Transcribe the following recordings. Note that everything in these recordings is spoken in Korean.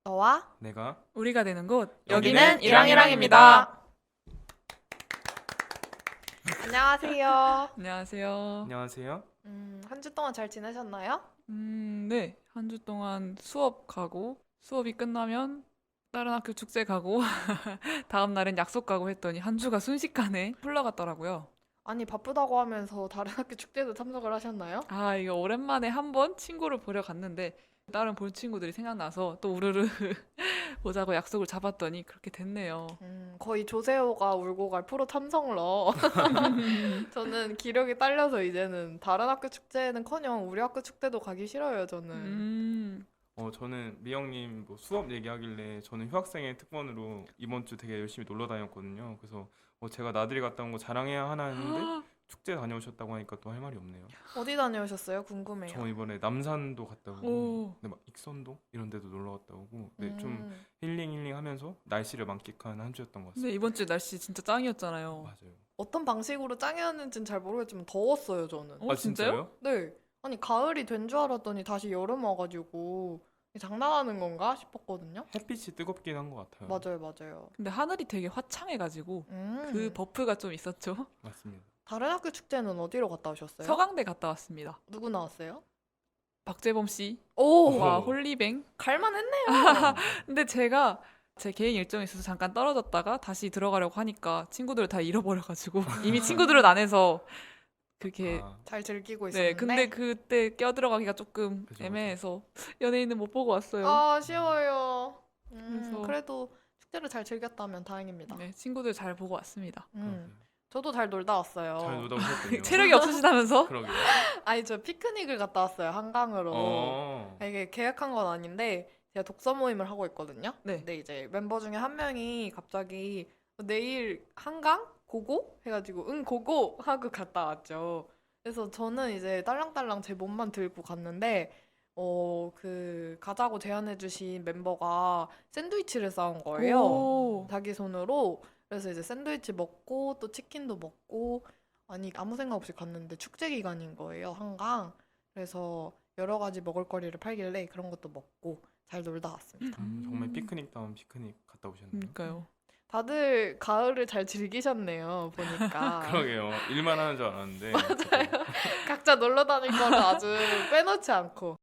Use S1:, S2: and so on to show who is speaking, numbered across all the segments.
S1: 너와
S2: 내가
S3: 우리가 되는 곳
S1: 여기는 이랑이랑입니다. 안녕하세요.
S3: 안녕하세요.
S2: 안녕하세요.
S1: 한 주 동안 잘 지내셨나요?
S3: 네. 한 주 동안 수업 가고 수업이 끝나면 다른 학교 축제 가고 다음 날은 약속 가고 했더니 한 주가 순식간에 흘러갔더라고요.
S1: 아니 바쁘다고 하면서 다른 학교 축제도 참석을 하셨나요?
S3: 아, 이거 오랜만에 한 번 친구를 보러 갔는데 다른 볼 친구들이 생각나서 또 우르르 보자고 약속을 잡았더니 그렇게 됐네요.
S1: 거의 조세호가 울고 갈 프로 참성러. 저는 기력이 딸려서 이제는 다른 학교 축제는커녕 우리 학교 축제도 가기 싫어요, 저는.
S3: 음,
S2: 저는 미영님 뭐 수업 얘기하길래 저는 휴학생의 특권으로 이번 주 되게 열심히 놀러 다녔거든요. 그래서 제가 나들이 갔다 온 거 자랑해야 하나 했는데 축제 다녀오셨다고 하니까 또 할 말이 없네요.
S1: 어디 다녀오셨어요? 궁금해요.
S2: 저 이번에 남산도 갔다 오고,
S3: 오,
S2: 근데 막 익선동 이런 데도 놀러 갔다 오고, 네, 좀
S1: 음,
S2: 힐링 하면서 날씨를 만끽한 한 주였던 것
S3: 근데
S2: 같습니다.
S3: 이번 주 날씨 진짜 짱이었잖아요.
S2: 맞아요.
S1: 어떤 방식으로 짱이었는지는 잘 모르겠지만 더웠어요, 저는.
S3: 어, 진짜요?
S2: 진짜요?
S1: 네. 아니, 가을이 된 줄 알았더니 다시 여름 와가지고 장난하는 건가 싶었거든요.
S2: 햇빛이 뜨겁긴 한 것 같아요.
S1: 맞아요, 맞아요.
S3: 근데 하늘이 되게 화창해가지고 그
S1: 음,
S3: 버프가 좀 있었죠.
S2: 맞습니다.
S1: 다른 학교 축제는 어디로 갔다 오셨어요?
S3: 서강대 갔다 왔습니다.
S1: 누구 나왔어요?
S3: 박재범 씨와
S1: 오,
S2: 와.
S3: 홀리뱅.
S1: 갈만했네요.
S3: 근데 제가 제 개인 일정이 있어서 잠깐 떨어졌다가 다시 들어가려고 하니까 친구들을 다 잃어버려가지고 이미 친구들은 안 해서 그렇게
S2: 아,
S1: 잘 즐기고
S3: 네,
S1: 있었는데.
S3: 근데 그때 껴들어가기가 조금
S2: 그죠,
S3: 애매해서 연예인은 못 보고 왔어요.
S1: 아쉬워요.
S3: 그래서-
S1: 그래도 축제를 잘 즐겼다면 다행입니다.
S3: 네, 친구들 잘 보고 왔습니다.
S2: 그러게요.
S1: 저도 잘 놀다 왔어요.
S2: 잘 놀다 오셨군요.
S3: 체력이 없으시다면서?
S2: 그러게요.
S1: 아니, 저 피크닉을 갔다 왔어요, 한강으로. 이게 계획한 건 아닌데 제가 독서 모임을 하고 있거든요.
S3: 네.
S1: 근데 이제 멤버 중에 한 명이 갑자기 내일 한강 고고 해가지고 응 고고 하고 갔다 왔죠. 그래서 저는 이제 딸랑딸랑 제 몸만 들고 갔는데 그 가자고 제안해주신 멤버가 샌드위치를 싸온 거예요.
S3: 오.
S1: 자기 손으로. 그래서 이제 샌드위치 먹고 또 치킨도 먹고 아니 아무 생각 없이 갔는데 축제 기간인 거예요, 한강. 그래서 여러 가지 먹을거리를 팔길래 그런 것도 먹고 잘 놀다 왔습니다.
S2: 정말 피크닉다운 피크닉 갔다 오셨네요.
S3: 그러니까요.
S1: 다들 가을을 잘 즐기셨네요, 보니까.
S2: 그러게요. 일만 하는 줄 알았는데.
S1: 각자 놀러 다닐 거를 아주 빼놓지 않고.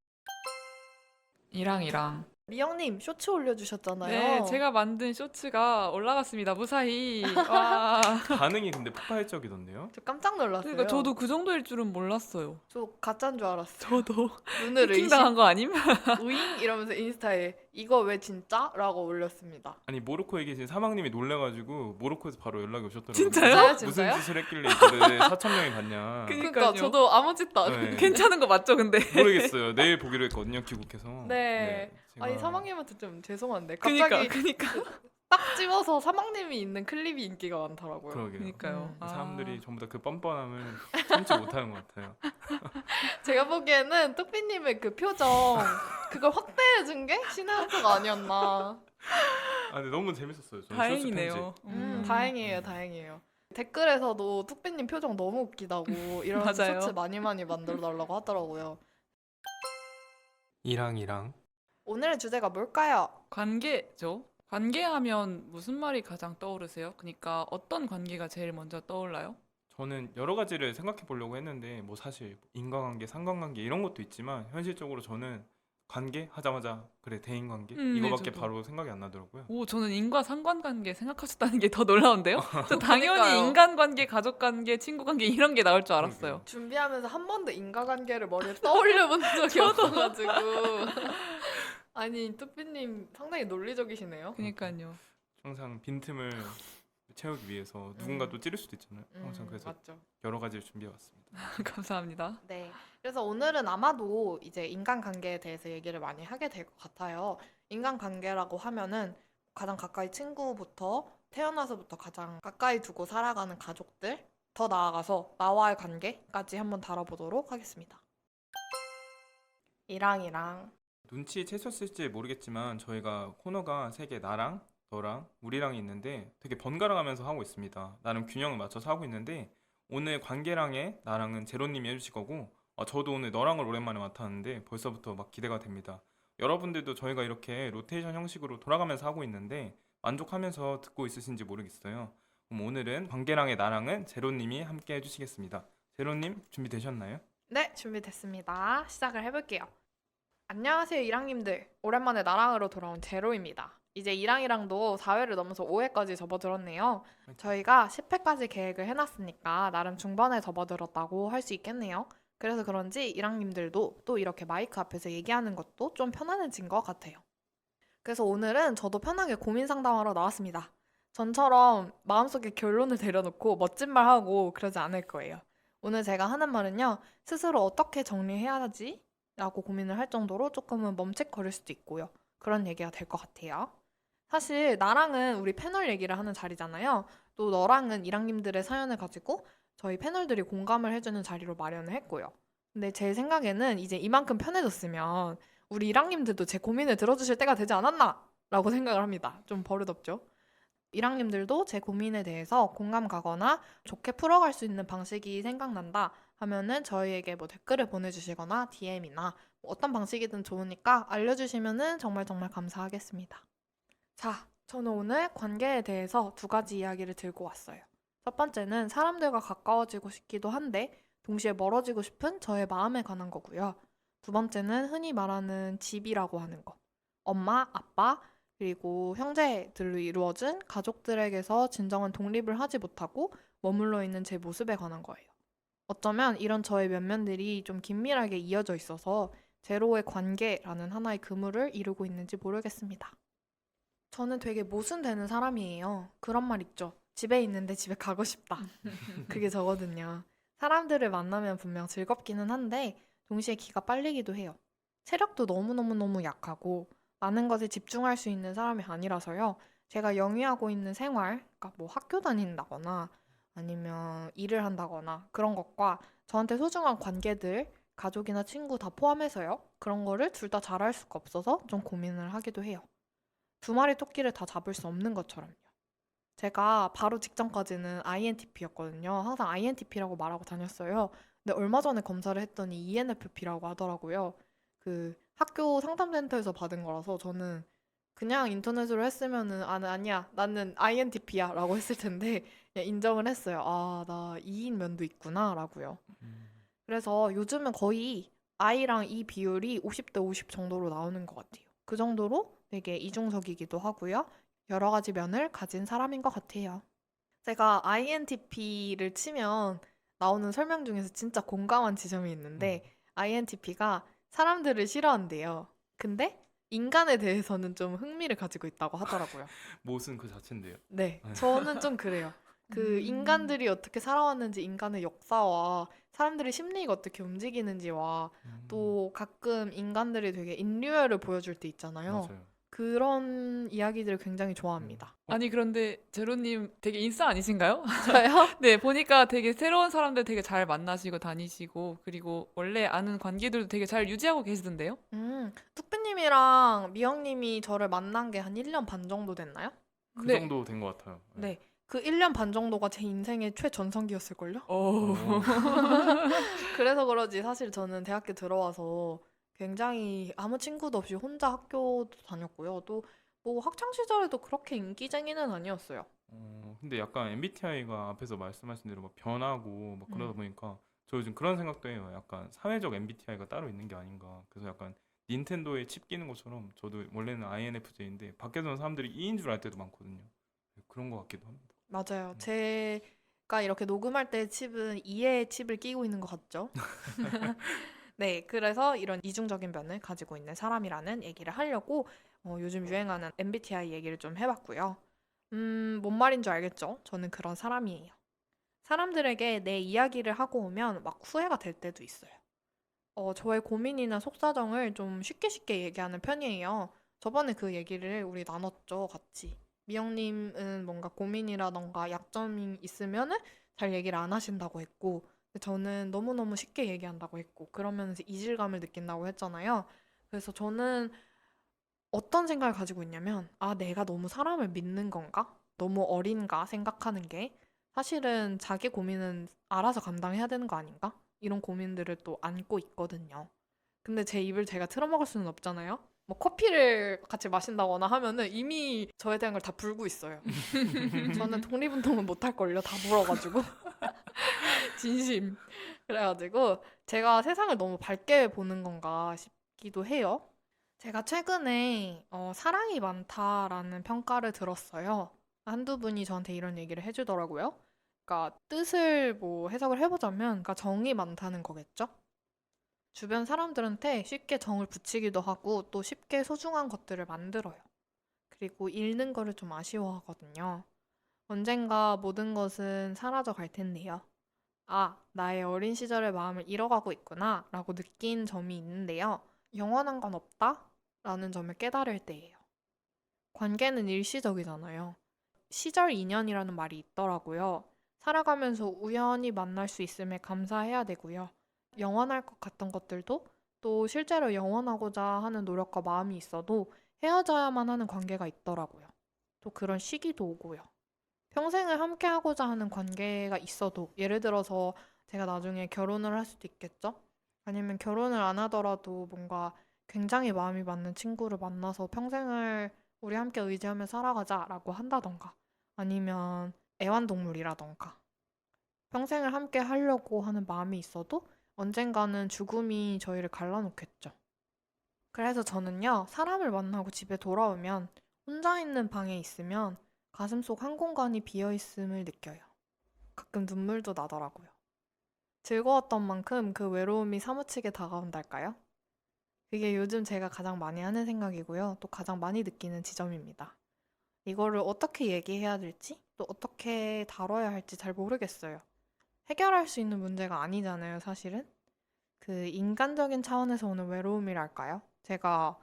S3: 이랑
S1: 미영님 쇼츠 올려주셨잖아요.
S3: 네, 제가 만든 쇼츠가 올라갔습니다. 무사히. 와.
S2: 반응이 근데 폭발적이던데요?
S1: 저 깜짝 놀랐어요.
S3: 그러니까 저도 그 정도일 줄은 몰랐어요.
S1: 저 가짜인 줄 알았어요.
S3: 저도
S1: 눈을
S3: 해킹 당한 거 아님?
S1: 우잉 이러면서 인스타에 이거 왜 진짜? 라고 올렸습니다.
S2: 아니 모로코에 계신 사막님이 놀래가지고 모로코에서 바로 연락이 오셨더라고요.
S3: 진짜요?
S2: 무슨
S1: 진짜요?
S2: 짓을 했길래 이거를 4천 명이 봤냐.
S3: 그니까요.
S1: 그러니까 저도 아무 짓도 안
S2: 네.
S1: 했는데.
S3: 괜찮은 거 맞죠, 근데?
S2: 모르겠어요. 내일 보기로 했거든요. 귀국해서.
S1: 네.
S2: 제가-
S1: 아니 사막님한테 좀 죄송한데
S3: 그니까,
S1: 갑자기
S3: 그니까.
S1: 딱 집어서 사막님이 있는 클립이 인기가 많더라고요.
S2: 그러게요.
S3: 그니까요.
S1: 음.
S2: 사람들이 전부 다 그 뻔뻔함을 참지 못하는 것 같아요.
S1: 제가 보기에는 뚝비님의 그 표정 그걸 확대해준 게 신의 한 수가 아니었나.
S2: 아, 근데 너무 재밌었어요. 저는
S3: 다행이네요.
S2: 쇼츠 편집.
S1: 다행이에요, 다행이에요. 댓글에서도 뚝비님 표정 너무 웃기다고 이런
S3: 맞아요.
S1: 쇼츠 많이 만들어 달라고 하더라고요.
S2: 이랑
S1: 오늘의 주제가 뭘까요?
S3: 관계죠. 관계하면 무슨 말이 가장 떠오르세요? 그러니까 어떤 관계가 제일 먼저 떠올라요?
S2: 저는 여러 가지를 생각해 보려고 했는데 뭐 사실 인과관계, 상관관계 이런 것도 있지만 현실적으로 저는 관계 하자마자 그래 대인관계
S3: 네,
S2: 이거밖에
S3: 저도.
S2: 바로 생각이 안 나더라고요.
S3: 오, 저는 인과 상관관계 생각하셨다는 게 더 놀라운데요? 저 당연히
S1: 그러니까요.
S3: 인간관계, 가족관계, 친구관계 이런 게 나올 줄 알았어요.
S1: 준비하면서 한 번도 인과관계를 머리에 떠올려 본 적이 없어가지고. 아니, 뚜삐님 상당히 논리적이시네요.
S3: 그러니까요.
S2: 항상 빈틈을 채우기 위해서 누군가 또 찌를 수도 있잖아요. 항상 그래서
S1: 맞죠.
S2: 여러 가지를 준비해 왔습니다.
S3: 감사합니다.
S1: 네. 그래서 오늘은 아마도 이제 인간관계에 대해서 얘기를 많이 하게 될 것 같아요. 인간관계라고 하면은 가장 가까이 친구부터 태어나서부터 가장 가까이 두고 살아가는 가족들, 더 나아가서 나와의 관계까지 한번 다뤄보도록 하겠습니다. 이랑이랑
S2: 눈치 채셨을지 모르겠지만 저희가 코너가 세 개 나랑 너랑 우리랑이 있는데 되게 번갈아 가면서 하고 있습니다. 나름 균형을 맞춰서 하고 있는데 오늘 관계랑의 나랑은 제로님이 해주실 거고 저도 오늘 너랑을 오랜만에 맡았는데 벌써부터 막 기대가 됩니다. 여러분들도 저희가 이렇게 로테이션 형식으로 돌아가면서 하고 있는데 만족하면서 듣고 있으신지 모르겠어요. 그럼 오늘은 관계랑의 나랑은 제로님이 함께 해주시겠습니다. 제로님 준비되셨나요?
S1: 네, 준비됐습니다. 시작을 해볼게요. 안녕하세요, 이랑님들. 오랜만에 나랑으로 돌아온 제로입니다. 이제 이랑이랑도 4회를 넘어서 5회까지 접어들었네요. 저희가 10회까지 계획을 해놨으니까 나름 중반에 접어들었다고 할 수 있겠네요. 그래서 그런지 이랑님들도 또 이렇게 마이크 앞에서 얘기하는 것도 좀 편안해진 것 같아요. 그래서 오늘은 저도 편하게 고민 상담하러 나왔습니다. 전처럼 마음속에 결론을 내려놓고 멋진 말 하고 그러지 않을 거예요. 오늘 제가 하는 말은요, 스스로 어떻게 정리해야 하지? 라고 고민을 할 정도로 조금은 멈칫거릴 수도 있고요. 그런 얘기가 될 것 같아요. 사실 나랑은 우리 패널 얘기를 하는 자리잖아요. 또 너랑은 이랑님들의 사연을 가지고 저희 패널들이 공감을 해주는 자리로 마련을 했고요. 근데 제 생각에는 이제 이만큼 편해졌으면 우리 이랑님들도 제 고민을 들어주실 때가 되지 않았나? 라고 생각을 합니다. 좀 버릇없죠? 이랑님들도 제 고민에 대해서 공감 가거나 좋게 풀어갈 수 있는 방식이 생각난다 하면은 저희에게 뭐 댓글을 보내주시거나 DM이나 어떤 방식이든 좋으니까 알려주시면은 정말 정말 감사하겠습니다. 자, 저는 오늘 관계에 대해서 2가지 이야기를 들고 왔어요. 첫 번째는 사람들과 가까워지고 싶기도 한데 동시에 멀어지고 싶은 저의 마음에 관한 거고요. 2번째는 흔히 말하는 집이라고 하는 거. 엄마, 아빠, 그리고 형제들로 이루어진 가족들에게서 진정한 독립을 하지 못하고 머물러 있는 제 모습에 관한 거예요. 어쩌면 이런 저의 면면들이 좀 긴밀하게 이어져 있어서 제로의 관계라는 하나의 그물을 이루고 있는지 모르겠습니다. 저는 되게 모순되는 사람이에요. 그런 말 있죠. 집에 있는데 집에 가고 싶다. 그게 저거든요. 사람들을 만나면 분명 즐겁기는 한데 동시에 기가 빨리기도 해요. 체력도 너무너무너무 약하고 많은 것에 집중할 수 있는 사람이 아니라서요. 제가 영위하고 있는 생활, 그러니까 뭐 학교 다닌다거나 아니면 일을 한다거나 그런 것과 저한테 소중한 관계들, 가족이나 친구 다 포함해서요. 그런 거를 둘 다 잘할 수가 없어서 좀 고민을 하기도 해요. 2마리 토끼를 다 잡을 수 없는 것처럼요. 제가 바로 직전까지는 INTP였거든요. 항상 INTP라고 말하고 다녔어요. 근데 얼마 전에 검사를 했더니 ENFP라고 하더라고요. 그 학교 상담센터에서 받은 거라서 저는 그냥 인터넷으로 했으면은 아니야 나는 INTP야 라고 했을 텐데 그냥 인정을 했어요. 아, 나 E인 면도 있구나 라고요. 그래서 요즘은 거의 I랑 E 비율이 50대 50 정도로 나오는 것 같아요. 그 정도로 되게 이중적이기도 하고요. 여러 가지 면을 가진 사람인 것 같아요. 제가 INTP를 치면 나오는 설명 중에서 진짜 공감한 지점이 있는데 INTP가 사람들을 싫어한대요. 근데 인간에 대해서는 좀 흥미를 가지고 있다고 하더라고요.
S2: 모순 그 자체인데요.
S1: 네, 저는 좀 그래요. 그 인간들이 어떻게 살아왔는지 인간의 역사와 사람들의 심리가 어떻게 움직이는지와 또 가끔 인간들이 되게 인류애를 보여줄 때 있잖아요.
S2: 맞아요.
S1: 그런 이야기들을 굉장히 좋아합니다.
S3: 아니 그런데 제로님 되게 인싸 아니신가요?
S1: 저요?
S3: 네, 보니까 되게 새로운 사람들 되게 잘 만나시고 다니시고 그리고 원래 아는 관계들도 되게 잘 유지하고 계시던데요?
S1: 뚝배님이랑 미영님이 저를 만난 게 한 1년 반 정도 됐나요?
S2: 그
S3: 네.
S2: 정도 된 것 같아요.
S1: 네. 그 1년 반 정도가 제 인생의 최전성기였을걸요?
S3: 오.
S1: 그래서 그러지 사실 저는 대학교 들어와서 굉장히 아무 친구도 없이 혼자 학교도 다녔고요. 또 뭐 학창 시절에도 그렇게 인기쟁이는 아니었어요.
S2: 근데 약간 MBTI가 앞에서 말씀하신 대로 막 변하고 막 그러다
S1: 음.
S2: 보니까 저 요즘 그런 생각도 해요. 약간 사회적 MBTI가 따로 있는 게 아닌가. 그래서 약간 닌텐도에 칩 끼는 것처럼 저도 원래는 INFJ인데 밖에서는 사람들이 E인 줄 알 때도 많거든요. 그런 것 같기도 합니다.
S1: 맞아요. 제가 이렇게 녹음할 때 칩은 2의 칩을 끼고 있는 것 같죠? 네, 그래서 이런 이중적인 면을 가지고 있는 사람이라는 얘기를 하려고 요즘 유행하는 MBTI 얘기를 좀 해봤고요. 뭔 말인 줄 알겠죠? 저는 그런 사람이에요. 사람들에게 내 이야기를 하고 오면 막 후회가 될 때도 있어요. 저의 고민이나 속사정을 좀 쉽게 쉽게 얘기하는 편이에요. 저번에 그 얘기를 우리 나눴죠, 같이. 미영님은 뭔가 고민이라던가 약점이 있으면은 잘 얘기를 안 하신다고 했고, 근데 저는 너무너무 쉽게 얘기한다고 했고, 그러면서 이질감을 느낀다고 했잖아요. 그래서 저는 어떤 생각을 가지고 있냐면, 아, 내가 너무 사람을 믿는 건가? 너무 어린가? 생각하는 게. 사실은 자기 고민은 알아서 감당해야 되는 거 아닌가? 이런 고민들을 또 안고 있거든요. 근데 제 입을 제가 틀어막을 수는 없잖아요. 뭐 커피를 같이 마신다거나 하면은 이미 저에 대한 걸 다 불고 있어요. 저는 독립운동은 못할걸요. 다 불어가지고. 진심. 그래가지고 제가 세상을 너무 밝게 보는 건가 싶기도 해요. 제가 최근에 사랑이 많다라는 평가를 들었어요. 한두 분이 저한테 이런 얘기를 해주더라고요. 그러니까 뜻을 뭐 해석을 해보자면 그러니까 정이 많다는 거겠죠? 주변 사람들한테 쉽게 정을 붙이기도 하고 또 쉽게 소중한 것들을 만들어요. 그리고 잃는 거를 좀 아쉬워하거든요. 언젠가 모든 것은 사라져 갈 텐데요. 아, 나의 어린 시절의 마음을 잃어가고 있구나 라고 느낀 점이 있는데요. 영원한 건 없다 라는 점을 깨달을 때예요. 관계는 일시적이잖아요. 시절 인연이라는 말이 있더라고요. 살아가면서 우연히 만날 수 있음에 감사해야 되고요. 영원할 것 같던 것들도 또 실제로 영원하고자 하는 노력과 마음이 있어도 헤어져야만 하는 관계가 있더라고요. 또 그런 시기도 오고요. 평생을 함께 하고자 하는 관계가 있어도 예를 들어서 제가 나중에 결혼을 할 수도 있겠죠? 아니면 결혼을 안 하더라도 뭔가 굉장히 마음이 맞는 친구를 만나서 평생을 우리 함께 의지하며 살아가자라고 한다던가 아니면 애완동물이라던가 평생을 함께 하려고 하는 마음이 있어도 언젠가는 죽음이 저희를 갈라놓겠죠. 그래서 저는요, 사람을 만나고 집에 돌아오면 혼자 있는 방에 있으면 가슴속 한 공간이 비어 있음을 느껴요. 가끔 눈물도 나더라고요. 즐거웠던 만큼 그 외로움이 사무치게 다가온달까요? 그게 요즘 제가 가장 많이 하는 생각이고요. 또 가장 많이 느끼는 지점입니다. 이거를 어떻게 얘기해야 될지, 또 어떻게 다뤄야 할지 잘 모르겠어요. 해결할 수 있는 문제가 아니잖아요, 사실은. 그 인간적인 차원에서 오는 외로움이랄까요? 제가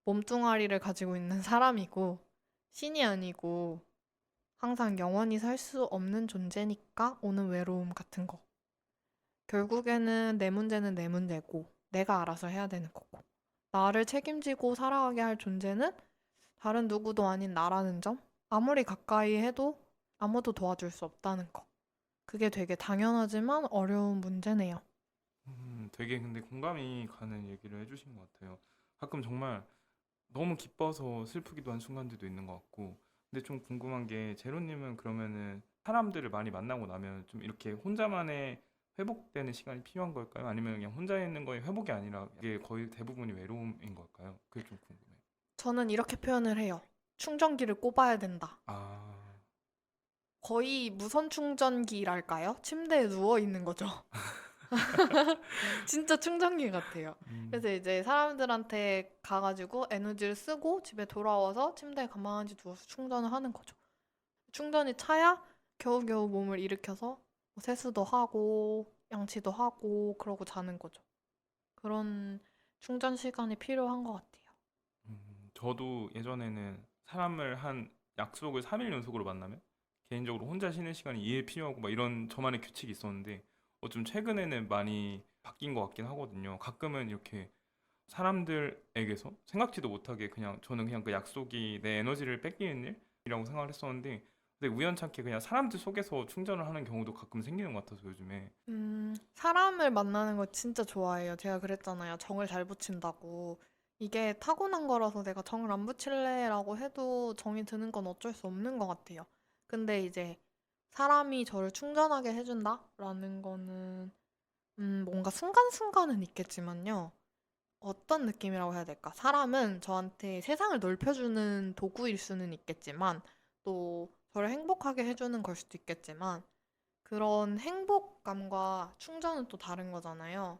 S1: 몸뚱아리를 가지고 있는 사람이고, 신이 아니고, 항상 영원히 살 수 없는 존재니까 오는 외로움 같은 거. 결국에는 내 문제는 내 문제고, 내가 알아서 해야 되는 거고. 나를 책임지고 살아가게 할 존재는 다른 누구도 아닌 나라는 점? 아무리 가까이 해도 아무도 도와줄 수 없다는 거. 그게 되게 당연하지만 어려운 문제네요.
S2: 되게 근데 공감이 가는 얘기를 해주신 것 같아요. 가끔 정말 너무 기뻐서 슬프기도 한 순간들도 있는 것 같고. 근데 좀 궁금한 게 제로님은 그러면은 사람들을 많이 만나고 나면 좀 이렇게 혼자만의 회복되는 시간이 필요한 걸까요? 아니면 그냥 혼자 있는 거에 회복이 아니라 이게 거의 대부분이 외로움인 걸까요? 그게 좀 궁금해요.
S1: 저는 이렇게 표현을 해요. 충전기를 꼽아야 된다.
S2: 아,
S1: 거의 무선 충전기랄까요? 침대에 누워 있는 거죠. 진짜 충전기 같아요.
S2: 음,
S1: 그래서 이제 사람들한테 가가지고 에너지를 쓰고 집에 돌아와서 침대에 가만히 누워서 충전을 하는 거죠. 충전이 차야 겨우겨우 몸을 일으켜서 뭐 세수도 하고 양치도 하고 그러고 자는 거죠. 그런 충전 시간이 필요한 것 같아요.
S2: 저도 예전에는 사람을 한 약속을 3일 연속으로 만나면 개인적으로 혼자 쉬는 시간이 이해 필요하고 막 이런 저만의 규칙이 있었는데 좀 최근에는 많이 바뀐 것 같긴 하거든요. 가끔은 이렇게 사람들에게서 생각지도 못하게 그냥 저는 그냥 그 약속이 내 에너지를 뺏기는 일이라고 생각을 했었는데 근데 우연찮게 그냥 사람들 속에서 충전을 하는 경우도 가끔 생기는 것 같아서 요즘에
S1: 사람을 만나는 거 진짜 좋아해요. 제가 그랬잖아요. 정을 잘 붙인다고. 이게 타고난 거라서 내가 정을 안 붙일래라고 해도 정이 드는 건 어쩔 수 없는 것 같아요. 근데 이제 사람이 저를 충전하게 해준다라는 거는 뭔가 순간순간은 있겠지만요. 어떤 느낌이라고 해야 될까? 사람은 저한테 세상을 넓혀주는 도구일 수는 있겠지만 또 저를 행복하게 해주는 걸 수도 있겠지만 그런 행복감과 충전은 또 다른 거잖아요.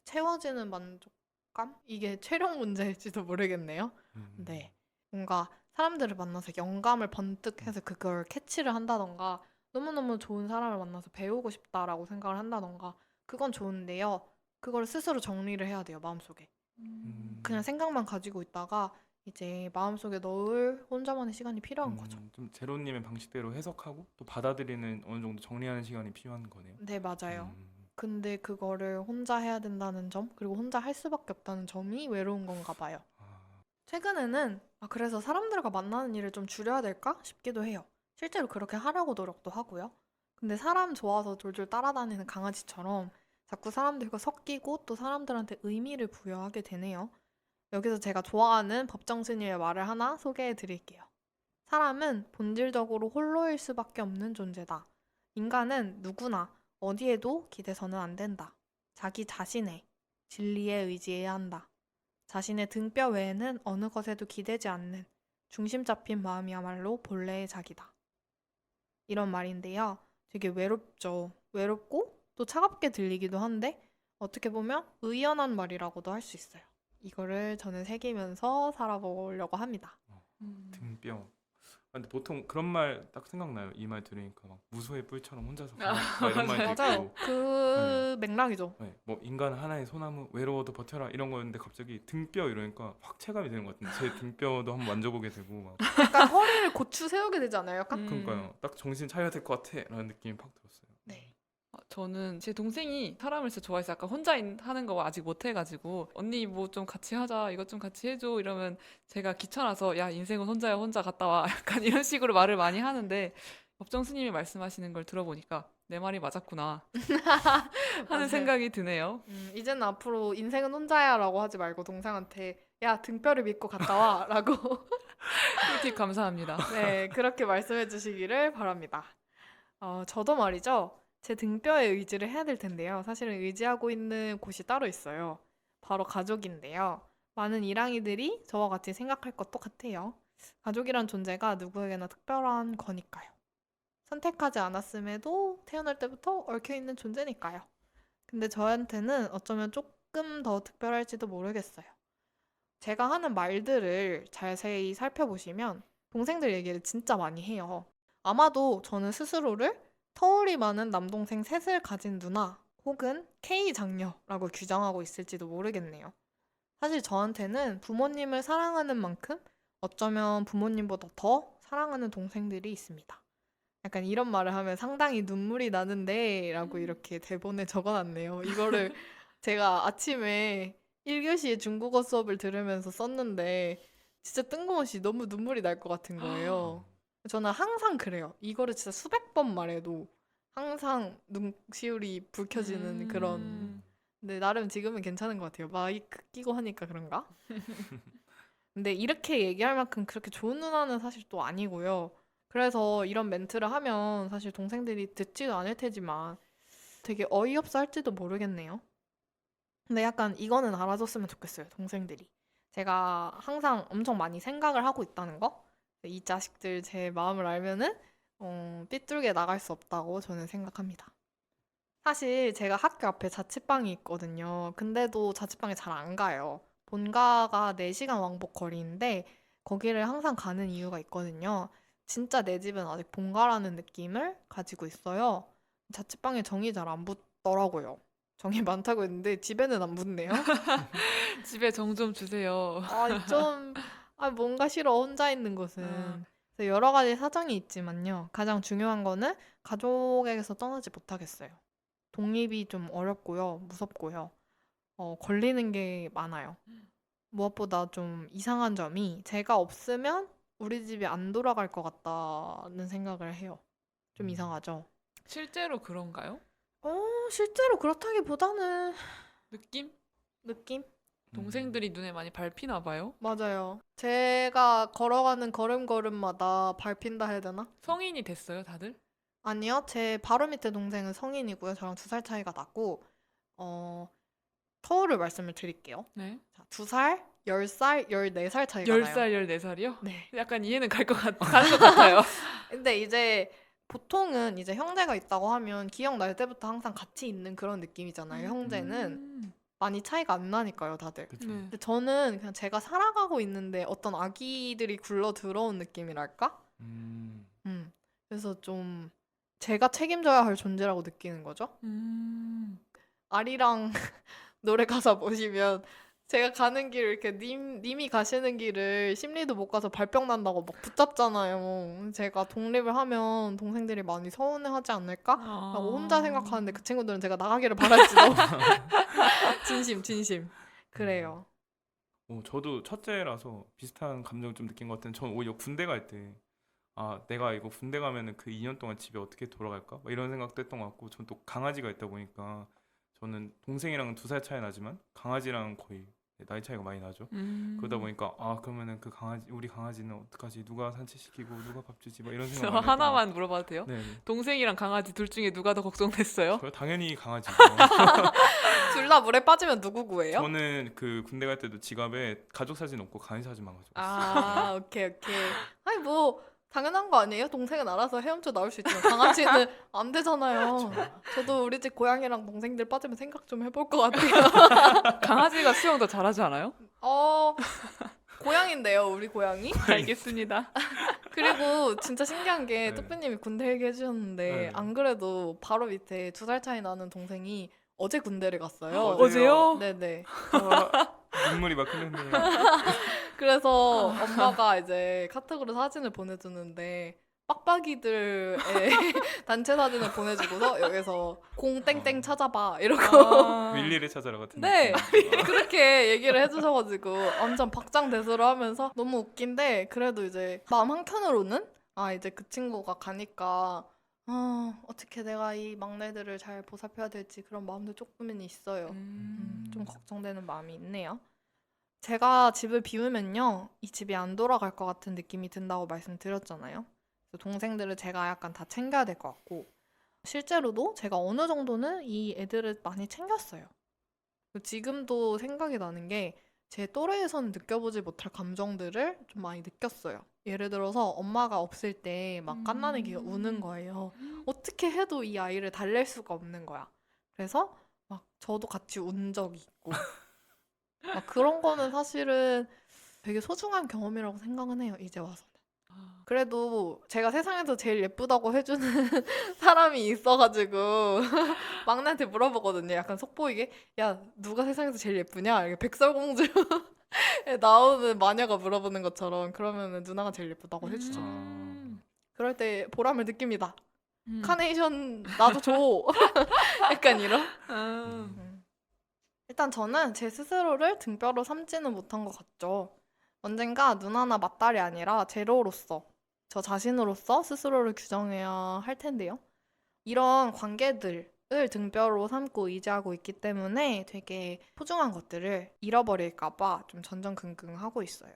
S1: 채워지는 만족감? 이게 체력 문제일지도 모르겠네요.
S2: 음,
S1: 네. 뭔가 사람들을 만나서 영감을 번뜩 해서 그걸 캐치를 한다던가 너무너무 좋은 사람을 만나서 배우고 싶다라고 생각을 한다던가 그건 좋은데요. 그걸 스스로 정리를 해야 돼요, 마음속에. 그냥
S2: 음,
S1: 생각만 가지고 있다가 이제 마음속에 넣을 혼자만의 시간이 필요한 거죠.
S2: 좀 제로님의 방식대로 해석하고 또 받아들이는 어느 정도 정리하는 시간이 필요한 거네요.
S1: 네, 맞아요.
S2: 음,
S1: 근데 그거를 혼자 해야 된다는 점, 그리고 혼자 할 수밖에 없다는 점이 외로운 건가 봐요.
S2: 아,
S1: 최근에는 그래서 사람들과 만나는 일을 좀 줄여야 될까 싶기도 해요. 실제로 그렇게 하려고 노력도 하고요. 근데 사람 좋아서 졸졸 따라다니는 강아지처럼 자꾸 사람들과 섞이고 또 사람들한테 의미를 부여하게 되네요. 여기서 제가 좋아하는 법정 스님의 말을 하나 소개해 드릴게요. 사람은 본질적으로 홀로일 수밖에 없는 존재다. 인간은 누구나 어디에도 기대서는 안 된다. 자기 자신의 진리에 의지해야 한다. 자신의 등뼈 외에는 어느 것에도 기대지 않는 중심 잡힌 마음이야말로 본래의 자기다. 이런 말인데요. 되게 외롭죠. 외롭고 또 차갑게 들리기도 한데 어떻게 보면 의연한 말이라고도 할 수 있어요. 이거를 저는 새기면서 살아보려고 합니다.
S2: 등뼈. 아, 근데 보통 그런 말 딱 생각나요. 이 말 들으니까 막 무소의 뿔처럼 혼자서
S3: 아,
S2: 막 이런 말도
S1: 맞아요.
S2: 있고.
S1: 그 맥락이죠.
S2: 네, 뭐 인간 하나의 소나무 외로워도 버텨라 이런 거였는데 갑자기 등뼈 이러니까 확 체감이 되는 것 같은데 제 등뼈도 한번 만져보게 되고 막
S1: 약간 허리를 고추 세우게 되지 않아요? 약간?
S2: 그러니까요. 딱 정신 차려야 될 것 같아라는 느낌이 팍 들었어요.
S1: 네.
S3: 저는 제 동생이 사람을 진짜 좋아해서 아까 혼자 하는 거 아직 못 해가지고 언니 뭐 좀 같이 하자 이것 좀 같이 해줘 이러면 제가 귀찮아서 야 인생은 혼자야 혼자 갔다 와 약간 이런 식으로 말을 많이 하는데 법정 스님이 말씀하시는 걸 들어보니까 내 말이 맞았구나 하는
S1: 맞아요.
S3: 생각이 드네요.
S1: 이제는 앞으로 인생은 혼자야 라고 하지 말고 동생한테 야 등뼈를 믿고 갔다 와 라고
S3: 꿀팁 감사합니다.
S1: 네, 그렇게 말씀해 주시기를 바랍니다. 저도 말이죠. 제 등뼈에 의지를 해야 될 텐데요. 사실은 의지하고 있는 곳이 따로 있어요. 바로 가족인데요. 많은 일항이들이 저와 같이 생각할 것 똑같아요. 가족이란 존재가 누구에게나 특별한 거니까요. 선택하지 않았음에도 태어날 때부터 얽혀있는 존재니까요. 근데 저한테는 어쩌면 조금 더 특별할지도 모르겠어요. 제가 하는 말들을 자세히 살펴보시면 동생들 얘기를 진짜 많이 해요. 아마도 저는 스스로를 터울이 많은 남동생 셋을 가진 누나 혹은 K 장녀라고 규정하고 있을지도 모르겠네요. 사실 저한테는 부모님을 사랑하는 만큼 어쩌면 부모님보다 더 사랑하는 동생들이 있습니다. 약간 이런 말을 하면 상당히 눈물이 나는데 라고 이렇게 대본에 적어놨네요. 이거를 제가 아침에 1교시에 중국어 수업을 들으면서 썼는데 진짜 뜬금없이 너무 눈물이 날 것 같은 거예요. 저는 항상 그래요. 이거를 진짜 수백 번 말해도 항상 눈시울이 붉혀지는 그런. 근데 나름 지금은 괜찮은 것 같아요. 마이크 끼고 하니까 그런가? 근데 이렇게 얘기할 만큼 그렇게 좋은 누나는 사실 또 아니고요. 그래서 이런 멘트를 하면 사실 동생들이 듣지도 않을 테지만 되게 어이없어 할지도 모르겠네요. 근데 약간 이거는 알아줬으면 좋겠어요, 동생들이. 제가 항상 엄청 많이 생각을 하고 있다는 거? 이 자식들 제 마음을 알면은 삐뚤게 나갈 수 없다고 저는 생각합니다. 사실 제가 학교 앞에 자취방이 있거든요. 근데도 자취방에 잘 안 가요. 본가가 4시간 왕복 거리인데 거기를 항상 가는 이유가 있거든요. 진짜 내 집은 아직 본가라는 느낌을 가지고 있어요. 자취방에 정이 잘 안 붙더라고요. 정이 많다고 했는데 집에는 안 붙네요.
S3: 집에 정 좀 주세요.
S1: 뭔가 싫어, 혼자 있는 곳은. 그래서 여러 가지 사정이 있지만요. 가장 중요한 거는 가족에게서 떠나지 못하겠어요. 독립이 좀 어렵고요, 무섭고요. 걸리는 게 많아요. 무엇보다 좀 이상한 점이 제가 없으면 우리 집이 안 돌아갈 것 같다는 생각을 해요. 좀 이상하죠?
S3: 실제로 그런가요?
S1: 실제로 그렇다기보다는
S3: 느낌?
S1: 느낌?
S3: 동생들이 눈에 많이 밟히나 봐요.
S1: 맞아요. 제가 걸어가는 걸음걸음마다 밟힌다 해야 되나?
S3: 성인이 됐어요, 다들?
S1: 아니요. 제 바로 밑에 동생은 성인이고요. 저랑 2살 차이가 나고, 터울을 말씀을 드릴게요.
S3: 네.
S1: 자, 2살, 10살, 14살 차이가 나요.
S3: 10살, 14살이요?
S1: 네.
S3: 약간 이해는 가는 것 같아요.
S1: 근데 이제 보통은 이제 형제가 있다고 하면 기억날 때부터 항상 같이 있는 그런 느낌이잖아요. 형제는 많이 차이가 안 나니까요, 다들.
S2: 그쵸.
S3: 네.
S1: 근데 저는 그냥 제가 살아가고 있는데 어떤 아기들이 굴러 들어온 느낌이랄까? 그래서 좀 제가 책임져야 할 존재라고 느끼는 거죠. 아리랑 노래 가사 보시면 제가 가는 길 이렇게 님이 가시는 길을 심리도 못 가서 발병 난다고 막 붙잡잖아요. 제가 독립을 하면 동생들이 많이 서운해하지 않을까? 라고 혼자 생각하는데 그 친구들은 제가 나가기를 바랄지도. 진심. 그래요.
S2: 저도 첫째라서 비슷한 감정을 좀 느낀 것 같은데 저는 오히려 군대 갈 때 내가 이거 군대 가면은 그 2년 동안 집에 어떻게 돌아갈까? 막 이런 생각도 했던 것 같고 전 또 강아지가 있다 보니까 저는 동생이랑 2살 차이 나지만 강아지랑 거의 나이 차이가 많이 나죠. 그러다 보니까 그러면은 우리 강아지는 어떡하지? 누가 산책시키고 누가 밥 주지? 막 이런
S3: 저
S2: 생각 많이 했거든요.
S3: 하나만 물어봐도 돼요?
S2: 네,
S3: 동생이랑 강아지 둘 중에 누가 더 걱정됐어요?
S2: 저 당연히 강아지죠.
S1: 둘 다 물에 빠지면 누구 구해요?
S2: 저는 그 군대 갈 때도 지갑에 가족 사진 없고 강아지 사진만 가지고 있어요.
S1: 아, 오케이, 오케이. 아니, 뭐, 당연한 거 아니에요? 동생은 알아서 헤엄쳐 나올 수 있지만 강아지는 안 되잖아요. 저도 우리 집 고양이랑 동생들 빠지면 생각 좀 해볼 것 같아요.
S3: 강아지가 수영 더 잘하지 않아요?
S1: 고양인데요, 우리 고양이?
S3: 알겠습니다.
S1: 그리고 진짜 신기한 게
S2: 네.
S1: 뚜삐님이 군대 얘기해 주셨는데
S2: 네.
S1: 안 그래도 바로 밑에 2살 차이 나는 동생이 어제 군대를 갔어요.
S3: 어제요?
S1: 네네.
S2: 눈물이 막 흐르네요.
S1: 그래서 엄마가 이제 카톡으로 사진을 보내주는데 빡빡이들의 단체 사진을 보내주고서 여기서 공 땡땡 찾아봐 이러고
S2: 윌리를 찾아라 같은
S1: 네.
S2: 느낌.
S1: 그렇게 얘기를 해주셔가지고 완전 박장대소를 하면서 너무 웃긴데 그래도 이제 마음 한켠으로는 이제 그 친구가 가니까 어떻게 내가 이 막내들을 잘 보살펴야 될지 그런 마음도 조금은 있어요. 좀 걱정되는 마음이 있네요. 제가 집을 비우면요, 이 집이 안 돌아갈 것 같은 느낌이 든다고 말씀드렸잖아요. 그래서 동생들을 제가 약간 다 챙겨야 될 것 같고, 실제로도 제가 어느 정도는 이 애들을 많이 챙겼어요. 지금도 생각이 나는 게 제 또래에서는 느껴보지 못할 감정들을 좀 많이 느꼈어요. 예를 들어서 엄마가 없을 때 막 갓난아기가 우는 거예요. 어떻게 해도 이 아이를 달랠 수가 없는 거야. 그래서 막 저도 같이 운 적이 있고 막 그런 거는 사실은 되게 소중한 경험이라고 생각은 해요. 이제 와서는. 그래도 제가 세상에서 제일 예쁘다고 해주는 사람이 있어가지고 막내한테 물어보거든요. 약간 속보이게 야 누가 세상에서 제일 예쁘냐? 이렇게 백설공주에 나오는 마녀가 물어보는 것처럼 그러면은 누나가 제일 예쁘다고 해주죠. 그럴 때 보람을 느낍니다. 카네이션 나도 줘. 약간 이런. 일단 저는 제 스스로를 등뼈로 삼지는 못한 것 같죠. 언젠가 누나나 맞딸이 아니라 제로로서, 저 자신으로서 스스로를 규정해야 할 텐데요. 이런 관계들을 등뼈로 삼고 의지하고 있기 때문에 되게 소중한 것들을 잃어버릴까봐 좀 전전긍긍하고 있어요.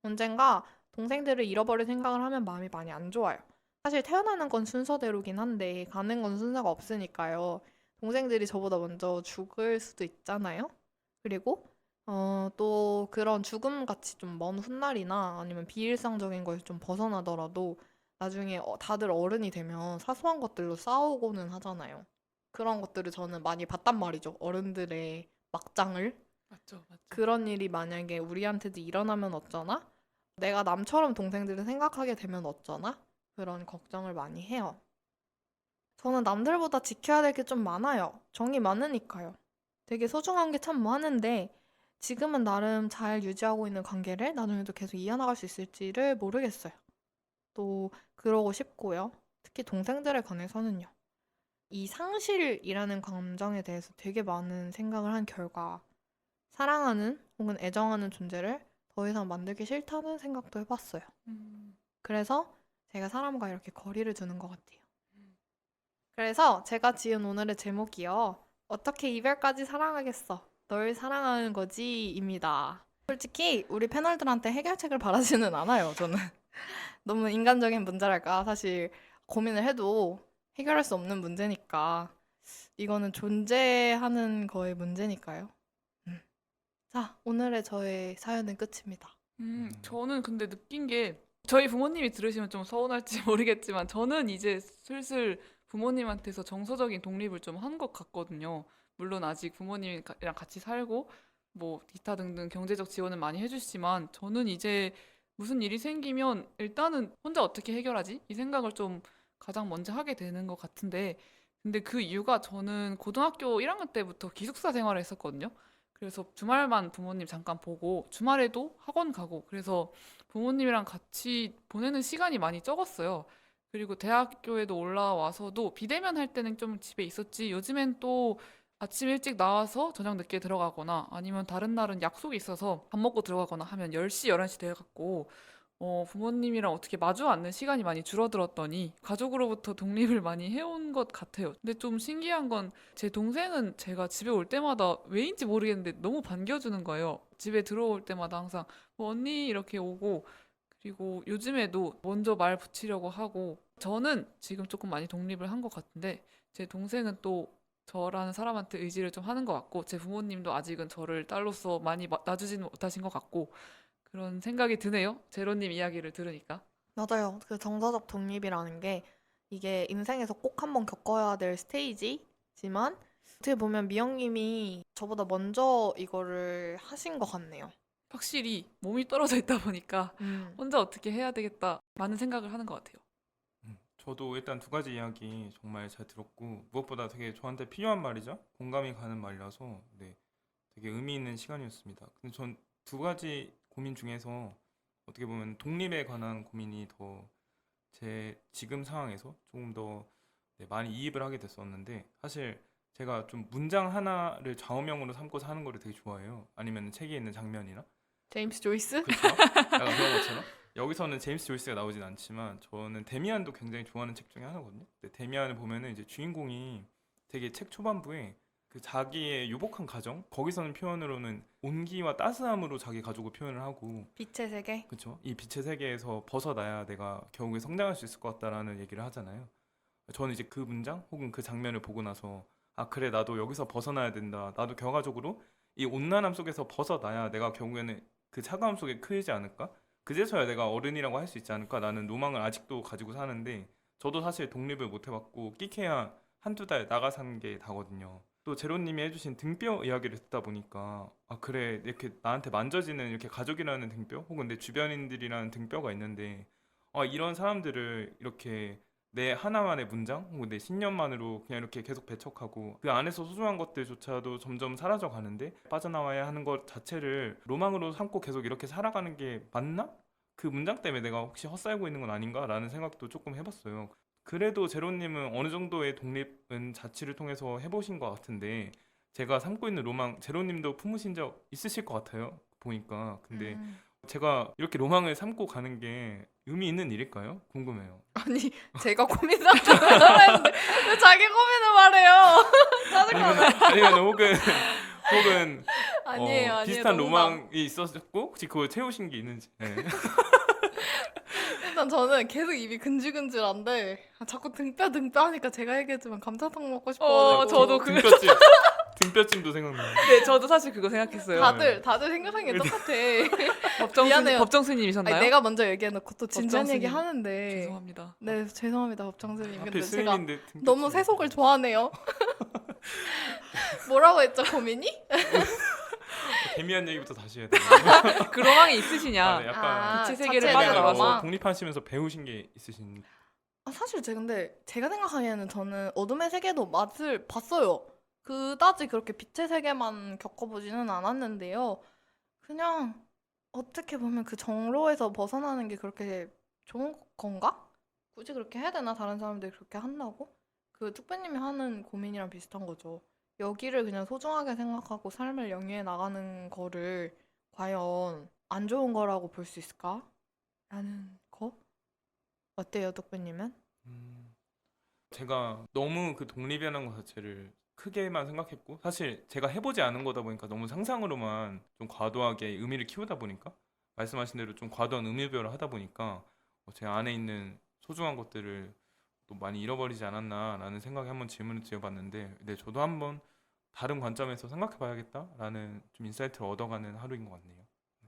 S1: 언젠가 동생들을 잃어버릴 생각을 하면 마음이 많이 안 좋아요. 사실 태어나는 건 순서대로긴 한데 가는 건 순서가 없으니까요. 동생들이 저보다 먼저 죽을 수도 있잖아요. 그리고 또 그런 죽음같이 좀 먼 훗날이나 아니면 비일상적인 거에서 좀 벗어나더라도 나중에 다들 어른이 되면 사소한 것들로 싸우고는 하잖아요. 그런 것들을 저는 많이 봤단 말이죠. 어른들의 막장을.
S3: 맞죠.
S1: 그런 일이 만약에 우리한테도 일어나면 어쩌나? 내가 남처럼 동생들을 생각하게 되면 어쩌나? 그런 걱정을 많이 해요. 저는 남들보다 지켜야 될 게 좀 많아요. 정이 많으니까요. 되게 소중한 게 참 많은데 지금은 나름 잘 유지하고 있는 관계를 나중에도 계속 이어나갈 수 있을지를 모르겠어요. 또 그러고 싶고요. 특히 동생들에 관해서는요. 이 상실이라는 감정에 대해서 되게 많은 생각을 한 결과 사랑하는 혹은 애정하는 존재를 더 이상 만들기 싫다는 생각도 해봤어요. 그래서 제가 사람과 이렇게 거리를 두는 것 같아요. 그래서 제가 지은 오늘의 제목이요. 어떻게 이별까지 사랑하겠어? 널 사랑하는 거지입니다. 솔직히 우리 패널들한테 해결책을 바라지는 않아요. 저는 너무 인간적인 문제랄까 사실 고민을 해도 해결할 수 없는 문제니까 이거는 존재하는 거의 문제니까요. 자, 오늘의 저의 사연은 끝입니다.
S3: 저는 근데 느낀 게 저희 부모님이 들으시면 좀 서운할지 모르겠지만 저는 이제 슬슬 부모님한테서 정서적인 독립을 좀 한 것 같거든요. 물론 아직 부모님이랑 같이 살고 뭐 기타 등등 경제적 지원을 많이 해주시지만 저는 이제 무슨 일이 생기면 일단은 혼자 어떻게 해결하지? 이 생각을 좀 가장 먼저 하게 되는 것 같은데 근데 그 이유가 저는 고등학교 1학년 때부터 기숙사 생활을 했었거든요. 그래서 주말만 부모님 잠깐 보고 주말에도 학원 가고 그래서 부모님이랑 같이 보내는 시간이 많이 적었어요. 그리고 대학교에도 올라와서도 비대면 할 때는 좀 집에 있었지 요즘엔 또 아침 일찍 나와서 저녁 늦게 들어가거나 아니면 다른 날은 약속이 있어서 밥 먹고 들어가거나 하면 10시, 11시 돼갖고 부모님이랑 어떻게 마주 앉는 시간이 많이 줄어들었더니 가족으로부터 독립을 많이 해온 것 같아요. 근데 좀 신기한 건 제 동생은 제가 집에 올 때마다 왜인지 모르겠는데 너무 반겨주는 거예요. 집에 들어올 때마다 항상 뭐 언니 이렇게 오고 그리고 요즘에도 먼저 말 붙이려고 하고 저는 지금 조금 많이 독립을 한 것 같은데 제 동생은 또 저라는 사람한테 의지를 좀 하는 것 같고 제 부모님도 아직은 저를 딸로서 많이 놔주지는 못하신 것 같고 그런 생각이 드네요. 제로님 이야기를 들으니까.
S1: 맞아요. 그 정서적 독립이라는 게 이게 인생에서 꼭 한번 겪어야 될 스테이지지만 어떻게 보면 미영님이 저보다 먼저 이거를 하신 것 같네요.
S3: 확실히 몸이 떨어져 있다 보니까
S1: 음.
S3: 혼자 어떻게 해야 되겠다 많은 생각을 하는 것 같아요.
S2: 저도 일단 두 가지 이야기 정말 잘 들었고 무엇보다 되게 저한테 필요한 말이죠. 공감이 가는 말이라서 네, 되게 의미 있는 시간이었습니다. 근데 전 두 가지 고민 중에서 어떻게 보면 독립에 관한 고민이 더 제 지금 상황에서 조금 더 네, 많이 이입을 하게 됐었는데 사실 제가 좀 문장 하나를 좌우명으로 삼고 사는 거를 되게 좋아해요. 아니면 책에 있는 장면이나
S1: 제임스 조이스?
S2: 그렇죠? 약간 그런 것처럼 여기서는 제임스 조이스가 나오진 않지만 저는 데미안도 굉장히 좋아하는 책 중에 하나거든요. 근데 데미안을 보면은 이제 주인공이 되게 책 초반부에 그 자기의 유복한 가정 거기서는 표현으로는 온기와 따스함으로 자기 가족을 표현을 하고
S1: 빛의 세계?
S2: 그렇죠? 이 빛의 세계에서 벗어나야 내가 결국에 성장할 수 있을 것 같다라는 얘기를 하잖아요. 저는 이제 그 문장 혹은 그 장면을 보고 나서 아 그래 나도 여기서 벗어나야 된다. 나도 결과적으로 이 온난함 속에서 벗어나야 내가 결국에는 그 차가움 속에 크지 않을까? 그제서야 내가 어른이라고 할 수 있지 않을까? 라는 로망을 아직도 가지고 사는데 저도 사실 독립을 못 해봤고 끼케야 한두 달 나가 산 게 다거든요. 또 제로님이 해주신 등뼈 이야기를 듣다 보니까 아 그래 이렇게 나한테 만져지는 이렇게 가족이라는 등뼈 혹은 내 주변인들이라는 등뼈가 있는데 아 이런 사람들을 이렇게 내 하나만의 문장 혹은 내 신념만으로 그냥 이렇게 계속 배척하고 그 안에서 소중한 것들조차도 점점 사라져 가는데 빠져나와야 하는 것 자체를 로망으로 삼고 계속 이렇게 살아가는 게 맞나? 그 문장 때문에 내가 혹시 헛살고 있는 건 아닌가라는 생각도 조금 해봤어요. 그래도 제로님은 어느 정도의 독립은 자취를 통해서 해보신 것 같은데 제가 삼고 있는 로망 제로님도 품으신 적 있으실 것 같아요. 보니까 근데
S1: 음.
S2: 제가 이렇게 로망을 삼고 가는 게 의미 있는 일일까요? 궁금해요.
S1: 아니, 제가 고민하는 했는데 왜 자기 고민을 말해요? 짜증나.
S2: 아니면 혹은
S1: 아니에요, 아니에요.
S2: 비슷한
S1: 농담.
S2: 로망이 있었고 혹시 그걸 채우신 게 있는지. 네.
S1: 일단 저는 계속 입이 근질근질한데 자꾸 등뼈 하니까 제가 얘기했지만 감자탕 먹고 싶어가지고
S3: 저도 그-
S2: 등뼈찜도 생각나요.
S3: 네, 저도 사실 그거 생각했어요.
S1: 다들 생각하는 게 똑같아. 미안해요.
S3: 법정스님이셨나요?
S1: 아니, 내가 먼저 얘기해놓고 또 진지한
S3: 법정스님.
S1: 얘기 하는데
S3: 죄송합니다.
S1: 네 죄송합니다 법정스님. 근데
S2: 하필
S1: 제가
S2: 스님인데 등뼈찜.
S1: 너무 세속을 좋아하네요. 뭐라고 했죠 고민이?
S2: 개미한 얘기부터 다시 해야 돼요.
S3: 그 로망이 있으시냐?
S2: 아, 네, 약간
S3: 빛의 세계를
S1: 자체에
S3: 빠져나가서
S1: 대한
S2: 독립하면서
S1: 로망.
S2: 독립하시면서 배우신 게 있으신.
S1: 사실 제가 생각하기에는 저는 어둠의 세계도 맛을 봤어요. 그다지 그렇게 빛의 세계만 겪어보지는 않았는데요. 그냥 어떻게 보면 그 정로에서 벗어나는 게 그렇게 좋은 건가? 굳이 그렇게 해야 되나? 다른 사람들이 그렇게 한다고? 그 뚝배님이 하는 고민이랑 비슷한 거죠. 여기를 그냥 소중하게 생각하고 삶을 영위해 나가는 거를 과연 안 좋은 거라고 볼 수 있을까? 라는 거? 어때요, 뚝배님은?
S2: 제가 너무 그 독립이라는 것 자체를 크게만 생각했고 사실 제가 해보지 않은 거다 보니까 너무 상상으로만 좀 과도하게 의미를 키우다 보니까 말씀하신 대로 좀 과도한 의미부여를 하다 보니까 제 안에 있는 소중한 것들을 또 많이 잃어버리지 않았나라는 생각에 한번 질문을 드려봤는데 네 저도 한번 다른 관점에서 생각해봐야겠다라는 좀 인사이트를 얻어가는 하루인 것 같네요.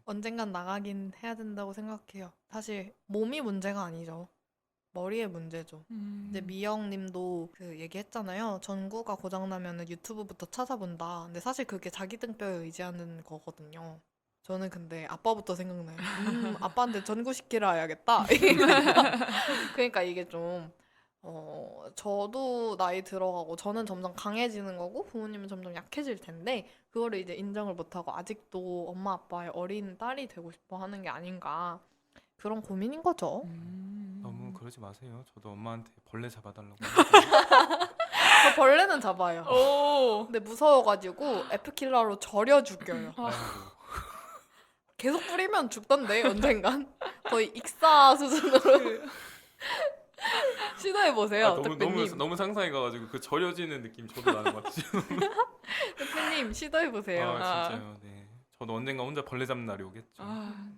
S1: 언젠간 나가긴 해야 된다고 생각해요. 사실 몸이 문제가 아니죠. 머리의 문제죠. 이제 미영님도 그 얘기했잖아요. 전구가 고장나면 유튜브부터 찾아본다. 근데 사실 그게 자기 등뼈에 의지하는 거거든요. 저는 근데 아빠부터 생각나요. 아빠한테 전구 시키라 해야겠다. 그러니까 이게 좀 저도 나이 들어가고 저는 점점 강해지는 거고 부모님은 점점 약해질 텐데 그거를 이제 인정을 못하고 아직도 엄마 아빠의 어린 딸이 되고 싶어 하는 게 아닌가 그런 고민인 거죠.
S2: 너무 그러지 마세요. 저도 엄마한테 벌레 잡아달라고.
S1: 저 벌레는 잡아요.
S3: 오.
S1: 근데 무서워가지고 F킬러로 절여 죽여요.
S2: 아이고.
S1: 계속 뿌리면 죽던데 언젠간. 거의 익사 수준으로 시도해 보세요,
S2: 아, 너무
S1: 대표님.
S2: 너무 상상이 가가지고 그 절여지는 느낌 저도 나는 것 같아요.
S1: 대표님 시도해 보세요.
S2: 아 진짜요. 네. 저도 언젠가 혼자 벌레 잡는 날이 오겠죠.
S3: 아.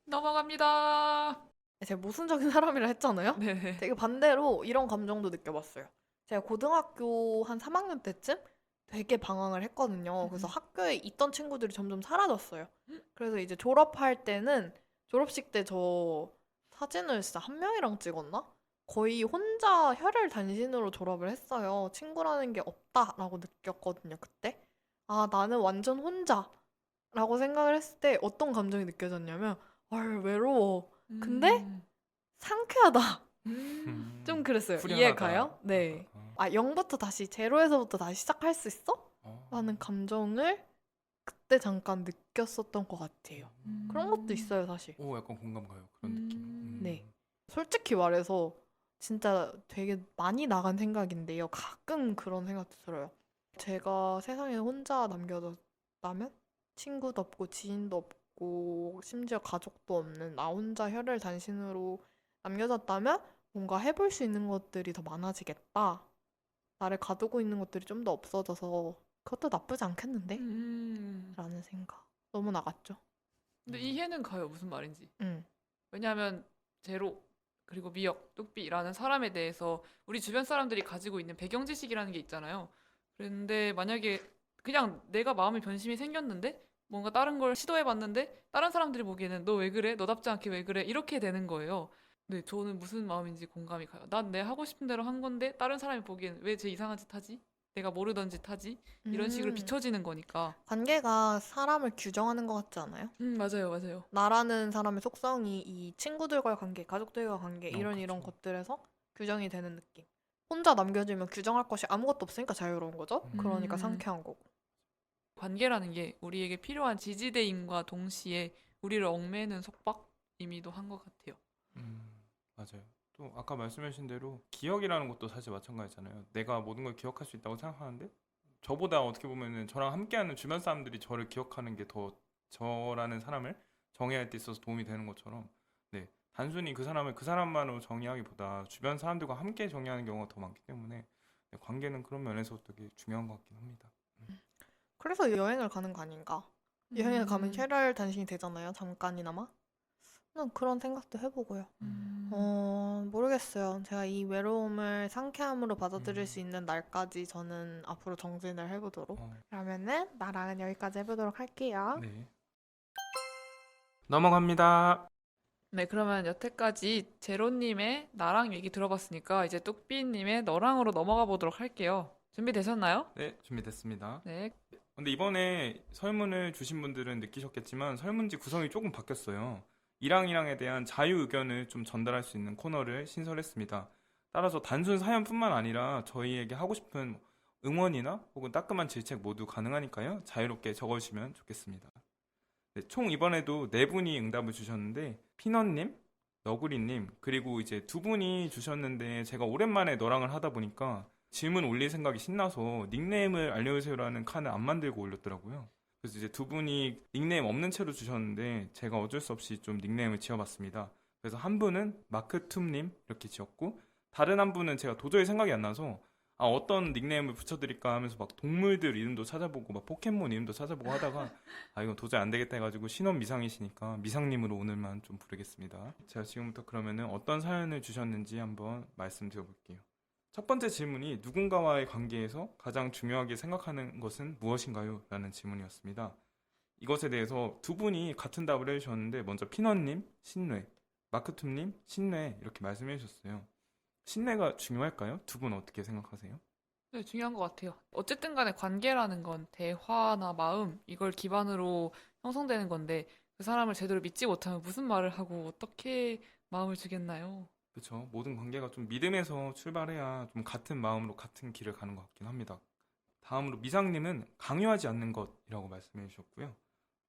S3: 넘어갑니다.
S1: 제가 모순적인 사람이라 했잖아요.
S3: 네.
S1: 되게 반대로 이런 감정도 느껴봤어요. 제가 고등학교 한 3학년 때쯤 되게 방황을 했거든요. 그래서 학교에 있던 친구들이 점점 사라졌어요. 그래서 이제 졸업할 때는 졸업식 때 저 사진을 진짜 한 명이랑 찍었나? 거의 혼자 혈혈단신으로 졸업을 했어요. 친구라는 게 없다라고 느꼈거든요, 그때. 아, 나는 완전 혼자라고 생각을 했을 때 어떤 감정이 느껴졌냐면, 헐, 외로워. 근데 상쾌하다. 좀 그랬어요.
S2: 후련하다.
S1: 이해 가요? 네.
S2: 어.
S1: 아, 0부터 다시, 제로에서부터 다시 시작할 수 있어? 라는 감정을 그때 잠깐 느꼈었던 것 같아요. 그런 것도 있어요, 사실.
S2: 오 약간 공감 가요. 그런 느낌.
S1: 네. 솔직히 말해서 진짜 되게 많이 나간 생각인데요. 가끔 그런 생각도 들어요. 제가 세상에 혼자 남겨졌다면? 친구도 없고 지인도 없고 심지어 가족도 없는 나 혼자 혈혈단신으로 남겨졌다면 뭔가 해볼 수 있는 것들이 더 많아지겠다. 나를 가두고 있는 것들이 좀 더 없어져서 그것도 나쁘지 않겠는데? 라는 생각. 너무 나갔죠?
S3: 근데 이해는 가요. 무슨 말인지.
S1: 응.
S3: 왜냐하면 제로 그리고 미역, 뚝비라는 사람에 대해서 우리 주변 사람들이 가지고 있는 배경 지식이라는 게 있잖아요. 그런데 만약에 그냥 내가 마음의 변심이 생겼는데 뭔가 다른 걸 시도해봤는데 다른 사람들이 보기에는 너 왜 그래? 너답지 않게 왜 그래? 이렇게 되는 거예요. 네, 저는 무슨 마음인지 공감이 가요. 난 내 하고 싶은 대로 한 건데 다른 사람이 보기엔 왜 쟤 이상한 짓 하지? 내가 모르던 짓 하지? 이런 식으로 비춰지는 거니까.
S1: 관계가 사람을 규정하는 것 같지 않아요?
S3: 맞아요, 맞아요.
S1: 나라는 사람의 속성이 이 친구들과의 관계, 가족들과의 관계 이런
S2: 그쵸.
S1: 것들에서 규정이 되는 느낌. 혼자 남겨지면 규정할 것이 아무것도 없으니까 자유로운 거죠. 그러니까
S3: 음.
S1: 상쾌한 거고.
S3: 관계라는 게 우리에게 필요한 지지대임과 동시에 우리를 얽매는 속박이기도 한 것 같아요.
S2: 맞아요. 또 아까 말씀하신 대로 기억이라는 것도 사실 마찬가지잖아요. 내가 모든 걸 기억할 수 있다고 생각하는데 저보다 어떻게 보면은 저랑 함께하는 주변 사람들이 저를 기억하는 게 더 저라는 사람을 정의할 때 있어서 도움이 되는 것처럼 네 단순히 그 사람을 그 사람만으로 정의하기보다 주변 사람들과 함께 정의하는 경우가 더 많기 때문에 네, 관계는 그런 면에서 되게 중요한 것 같긴 합니다.
S1: 그래서 여행을 가는 거 아닌가? 여행을 가면
S3: 음.
S1: 혈혈단신이 되잖아요. 잠깐이나마. 그런 생각도 해보고요.
S3: 음.
S1: 모르겠어요. 제가 이 외로움을 상쾌함으로 받아들일
S2: 음.
S1: 수 있는 날까지 저는 앞으로 정진을 해보도록.
S2: 어,
S1: 그러면은 나랑은 여기까지 해보도록 할게요.
S2: 네. 넘어갑니다.
S3: 네, 그러면 여태까지 제로님의 나랑 얘기 들어봤으니까 이제 뚝비님의 너랑으로 넘어가 보도록 할게요. 준비되셨나요?
S2: 네, 준비됐습니다.
S3: 네.
S2: 근데 이번에 설문을 주신 분들은 느끼셨겠지만 설문지 구성이 조금 바뀌었어요. 이랑이랑에 대한 자유 의견을 좀 전달할 수 있는 코너를 신설했습니다. 따라서 단순 사연뿐만 아니라 저희에게 하고 싶은 응원이나 혹은 따끔한 질책 모두 가능하니까요. 자유롭게 적어주시면 좋겠습니다. 네, 총 이번에도 네 분이 응답을 주셨는데 피넛님, 너구리님 그리고 이제 두 분이 주셨는데 제가 오랜만에 너랑을 하다 보니까 질문 올릴 생각이 신나서 닉네임을 알려주세요라는 칸을 안 만들고 올렸더라고요. 그래서 이제 두 분이 닉네임 없는 채로 주셨는데 제가 어쩔 수 없이 좀 닉네임을 지어봤습니다. 그래서 한 분은 마크툼님 이렇게 지었고 다른 한 분은 제가 도저히 생각이 안 나서 어떤 닉네임을 붙여드릴까 하면서 막 동물들 이름도 찾아보고 막 포켓몬 이름도 찾아보고 하다가 이건 도저히 안 되겠다 해가지고 신원 미상이시니까 미상님으로 오늘만 좀 부르겠습니다. 제가 지금부터 그러면은 어떤 사연을 주셨는지 한번 말씀드려볼게요. 첫 번째 질문이 누군가와의 관계에서 가장 중요하게 생각하는 것은 무엇인가요? 라는 질문이었습니다. 이것에 대해서 두 분이 같은 답을 해주셨는데 먼저 피넛님, 신뢰, 마크툼님, 신뢰 이렇게 말씀해 주셨어요. 신뢰가 중요할까요? 두 분 어떻게 생각하세요?
S3: 네, 중요한 것 같아요. 어쨌든 간에 관계라는 건 대화나 마음, 이걸 기반으로 형성되는 건데 그 사람을 제대로 믿지 못하면 무슨 말을 하고 어떻게 마음을 주겠나요?
S2: 그렇죠. 모든 관계가 좀 믿음에서 출발해야 좀 같은 마음으로 같은 길을 가는 것 같긴 합니다. 다음으로 미상님은 강요하지 않는 것이라고 말씀해 주셨고요.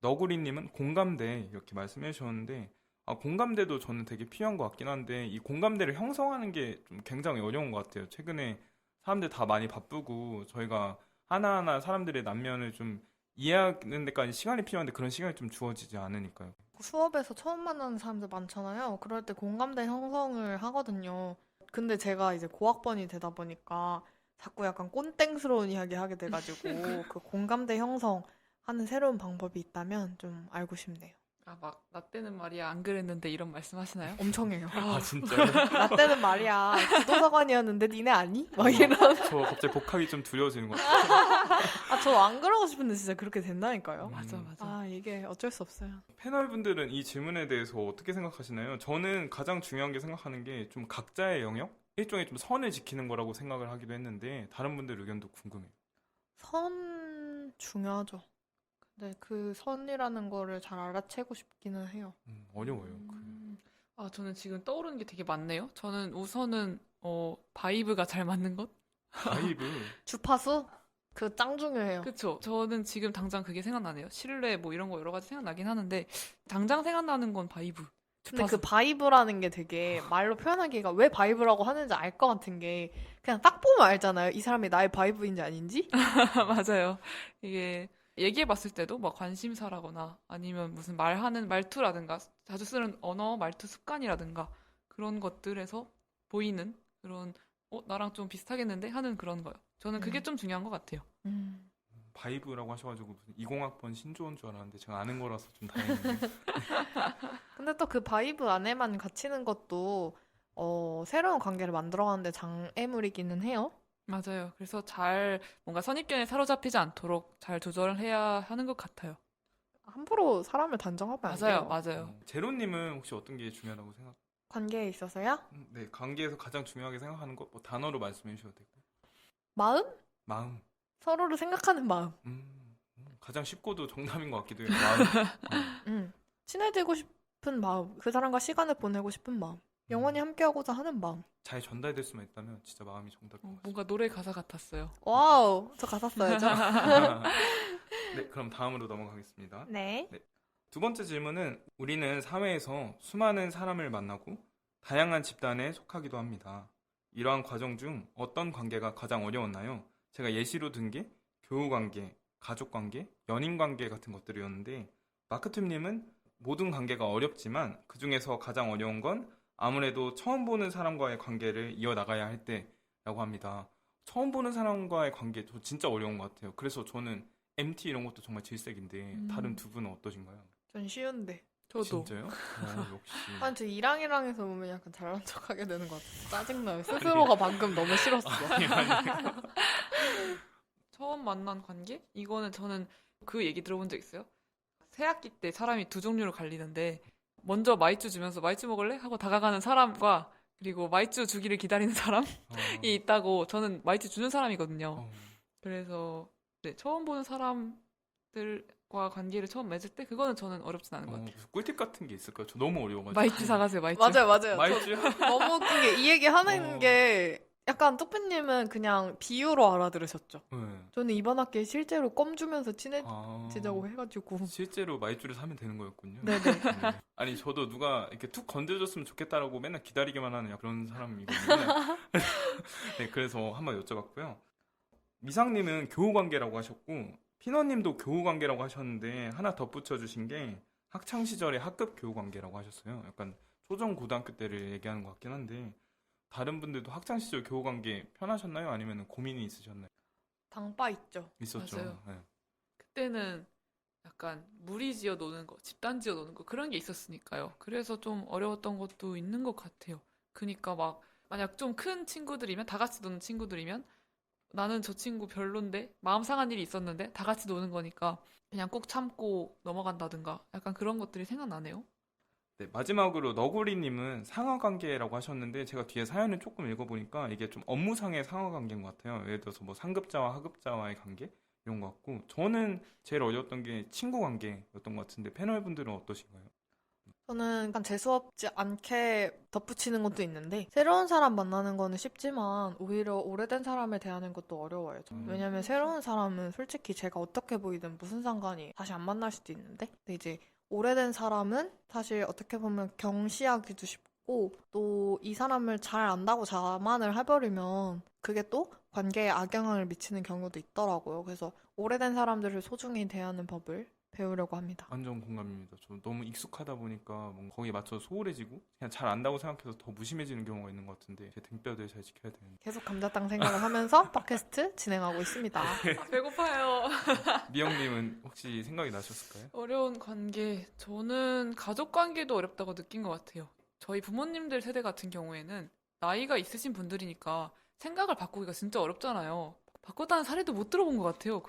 S2: 너구리님은 공감대 이렇게 말씀해 주셨는데 공감대도 저는 되게 필요한 것 같긴 한데 이 공감대를 형성하는 게 좀 굉장히 어려운 것 같아요. 최근에 사람들 다 많이 바쁘고 저희가 하나하나 사람들의 난면을 좀 이해하는 데까지 시간이 필요한데 그런 시간이 좀 주어지지 않으니까요.
S1: 수업에서 처음 만나는 사람들 많잖아요. 그럴 때 공감대 형성을 하거든요. 근데 제가 이제 고학번이 되다 보니까 자꾸 약간 꼰땡스러운 이야기 하게 돼가지고 그 공감대 형성하는 새로운 방법이 있다면 좀 알고 싶네요.
S3: 아, 막, 나 때는 말이야, 안 그랬는데 이런 말씀 하시나요?
S1: 엄청 해요.
S2: 아 진짜요?
S1: 나 때는 말이야 교도사관이었는데 니네 아니? 막 이런.
S2: 저 갑자기 복학이 좀 두려워지는 것 같아요.
S1: 아, 저 안 그러고 싶은데 진짜 그렇게 된다니까요.
S3: 맞아, 맞아.
S1: 아, 이게 어쩔 수 없어요.
S2: 패널분들은 이 질문에 대해서 어떻게 생각하시나요? 저는 가장 중요한 게 생각하는 게 좀 각자의 영역? 일종의 좀 선을 지키는 거라고 생각을 하기도 했는데 다른 분들 의견도 궁금해요.
S1: 선 중요하죠. 근데 그 선이라는 거를 잘 알아채고 싶기는 해요.
S2: 어려워요.
S3: 아, 저는 지금 떠오르는 게 되게 많네요. 저는 우선은, 바이브가 잘 맞는 것?
S2: 바이브.
S1: 주파수? 그 짱 중요해요.
S3: 그쵸. 저는 지금 당장 그게 생각나네요. 신뢰 뭐 이런 거 여러 가지 생각나긴 하는데, 당장 생각나는 건 바이브.
S1: 근데
S3: 주파수.
S1: 그 바이브라는 게 되게 말로 표현하기가 왜 바이브라고 하는지 알 것 같은 게 그냥 딱 보면 알잖아요. 이 사람이 나의 바이브인지 아닌지?
S3: 맞아요. 이게 얘기해 봤을 때도 막 관심사라거나 아니면 무슨 말하는 말투라든가 자주 쓰는 언어, 말투 습관이라든가 그런 것들에서 보이는 그런 나랑 좀 비슷하겠는데 하는 그런 거요. 저는 그게
S1: 음.
S3: 좀 중요한 것 같아요.
S2: 바이브라고 하셔가지고 무슨 20학번 신조어인 줄 알았는데 제가 아는 거라서 좀 다행이네요.
S1: 근데 또 그 바이브 안에만 갇히는 것도 새로운 관계를 만들어가는데 장애물이기는 해요.
S3: 맞아요. 그래서 잘 뭔가 선입견에 사로잡히지 않도록 잘 조절을 해야 하는 것 같아요.
S1: 함부로 사람을 단정하면 안
S3: 맞아요,
S1: 돼요.
S3: 맞아요.
S2: 제로님은 혹시 어떤 게 중요하다고 생각?
S1: 관계에 있어서요?
S2: 네, 관계에서 가장 중요하게 생각하는 것, 뭐 단어로 말씀해 주셔도 되고.
S1: 마음?
S2: 마음.
S1: 서로를 생각하는 마음.
S2: 가장 쉽고도 정답인 것 같기도 해요. 마음.
S1: 친해지고 싶은 마음. 그 사람과 시간을 보내고 싶은 마음. 영원히 함께하고자 하는 마음.
S2: 잘 전달될 수만 있다면 진짜 마음이 정답인 것 같습니다.
S3: 뭔가 노래 가사 같았어요.
S1: 와우, 저 가사 써야죠.
S2: 네, 그럼 다음으로 넘어가겠습니다.
S1: 네.
S2: 두 번째 질문은 우리는 사회에서 수많은 사람을 만나고 다양한 집단에 속하기도 합니다. 이러한 과정 중 어떤 관계가 가장 어려웠나요? 제가 예시로 든 게 교우관계, 가족관계, 연인관계 같은 것들이었는데 마크툽님은 모든 관계가 어렵지만 그 중에서 가장 어려운 건 아무래도 처음 보는 사람과의 관계를 이어나가야 할 때라고 합니다. 처음 보는 사람과의 관계 저 진짜 어려운 것 같아요. 그래서 저는 MT 이런 것도 정말 질색인데 다른 두 분은 어떠신가요?
S1: 전 쉬운데.
S3: 저도.
S2: 진짜요? 역시.
S1: 아니, 저 이랑이랑에서 보면 약간 잘난 척하게 되는 것 같아요. 짜증나요. 스스로가 방금 너무 싫었어.
S2: 아니.
S3: 처음 만난 관계? 이거는 저는 그 얘기 들어본 적 있어요. 새 학기 때 사람이 두 종류로 갈리는데 먼저 마이쮸 주면서 마이쮸 먹을래? 하고 다가가는 사람과 그리고 마이쮸 주기를 기다리는 사람이 있다고. 저는 마이쮸 주는 사람이거든요. 그래서 네, 처음 보는 사람들과 관계를 처음 맺을 때 그거는 저는 어렵진 않은 것 같아요.
S2: 무슨 꿀팁 같은 게 있을까요? 저 너무 어려워가지고.
S3: 마이쮸 사가세요, 마이쮸.
S1: 맞아요, 맞아요.
S2: 마이쮸?
S1: 저 너무 웃긴 게 이 얘기 하는
S2: 어.
S1: 게 약간 뚝배님은 그냥 비유로 알아들으셨죠.
S2: 네.
S1: 저는 이번 학기에 실제로 껌 주면서
S2: 아,
S1: 친해지자고 해가지고.
S2: 실제로 마이쮸를 사면 되는 거였군요.
S1: 네네.
S2: 네. 아니 저도 누가 이렇게 툭 건드려줬으면 좋겠다라고 맨날 기다리기만 하는 그런 사람이거든요. 네, 그래서 한번 여쭤봤고요. 미상님은 교우관계라고 하셨고 피너님도 교우관계라고 하셨는데 하나 덧붙여 주신 게 학창 시절의 학급 교우관계라고 하셨어요. 약간 초중 고등학교 때를 얘기하는 것 같긴 한데 다른 분들도 학창 시절 교우관계 편하셨나요? 아니면 고민이 있으셨나요?
S1: 당빠 있죠.
S2: 있었죠.
S3: 맞아요.
S2: 네.
S3: 그때는 약간 무리지어 노는 거, 집단지어 노는 거 그런 게 있었으니까요. 그래서 좀 어려웠던 것도 있는 것 같아요. 그러니까 막 만약 좀 큰 친구들이면 다 같이 노는 친구들이면 나는 저 친구 별론데 마음 상한 일이 있었는데 다 같이 노는 거니까 그냥 꼭 참고 넘어간다든가 약간 그런 것들이 생각나네요.
S2: 네, 마지막으로 너구리님은 상하관계라고 하셨는데 제가 뒤에 사연을 조금 읽어보니까 이게 좀 업무상의 상하관계인 것 같아요. 예를 들어서 뭐 상급자와 하급자와의 관계 이런 것 같고 저는 제일 어려웠던 게 친구 관계였던 것 같은데 패널분들은 어떠신가요?
S1: 저는 약간 재수없지 않게 덧붙이는 것도 있는데 새로운 사람 만나는 거는 쉽지만 오히려 오래된 사람을 대하는 것도 어려워요. 왜냐면 새로운 사람은 솔직히 제가 어떻게 보이든 무슨 상관이 다시 안 만날 수도 있는데 근데 이제 오래된 사람은 사실 어떻게 보면 경시하기도 쉽고 또 이 사람을 잘 안다고 자만을 해버리면 그게 또 관계에 악영향을 미치는 경우도 있더라고요. 그래서 오래된 사람들을 소중히 대하는 법을 배우려고 합니다.
S2: 완전 공감입니다. 저 너무 익숙하다 보니까 뭔가 거기에 맞춰 소홀해지고 그냥 잘 안다고 생각해서 더 무심해지는 경우가 있는 것 같은데 제 등뼈들 잘 지켜야 되는데.
S1: 계속 감자탕 생각을 하면서 팟캐스트 진행하고 있습니다.
S3: 아, 배고파요.
S2: 미영님은 혹시 생각이 나셨을까요?
S3: 어려운 관계. 저는 가족 관계도 어렵다고 느낀 것 같아요. 저희 부모님들 세대 같은 경우에는 나이가 있으신 분들이니까 생각을 바꾸기가 진짜 어렵잖아요. 바꿨다는 사례도 못 들어본 것 같아요.